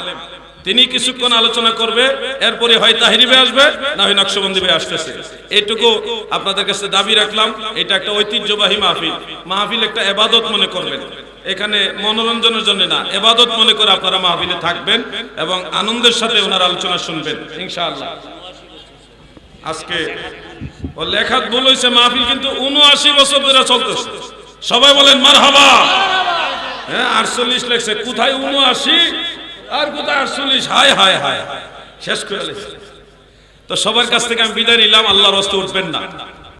তিনি কিছুক্ষণ আলোচনা করবে, এরপরে হয় তাহিরি ভাই আসবে, না হয় নকশবন্দি ভাই আসতেছে। এইটুকু আপনাদের কাছে দাবি রাখলাম। এটা একটা ঐতিহ্যবাহী মাহফিল, মাহফিল একটা ইবাদত মনে করবেন, এখানে মনোরঞ্জনের জন্য না, ইবাদত মনে করে আপনারা মাহফিলে থাকবেন এবং আনন্দের সাথে ওনার আলোচনা শুনবেন ইনশাআল্লাহ। আজকে ও লেখাত ভুল হয়েছে, মাহফিল কিন্তু 79 বছর ধরে চলতেছে। সবাই বলেন মারহাবা। হ্যাঁ 48 লেখছে, কোথায় 79 আর কোথায় 48? হায় হায় হায়, শেষ করে লেখছে। তো সবার কাছ থেকে আমি বিদায় নিলাম, আল্লাহর রাস্তায় উঠবেন না।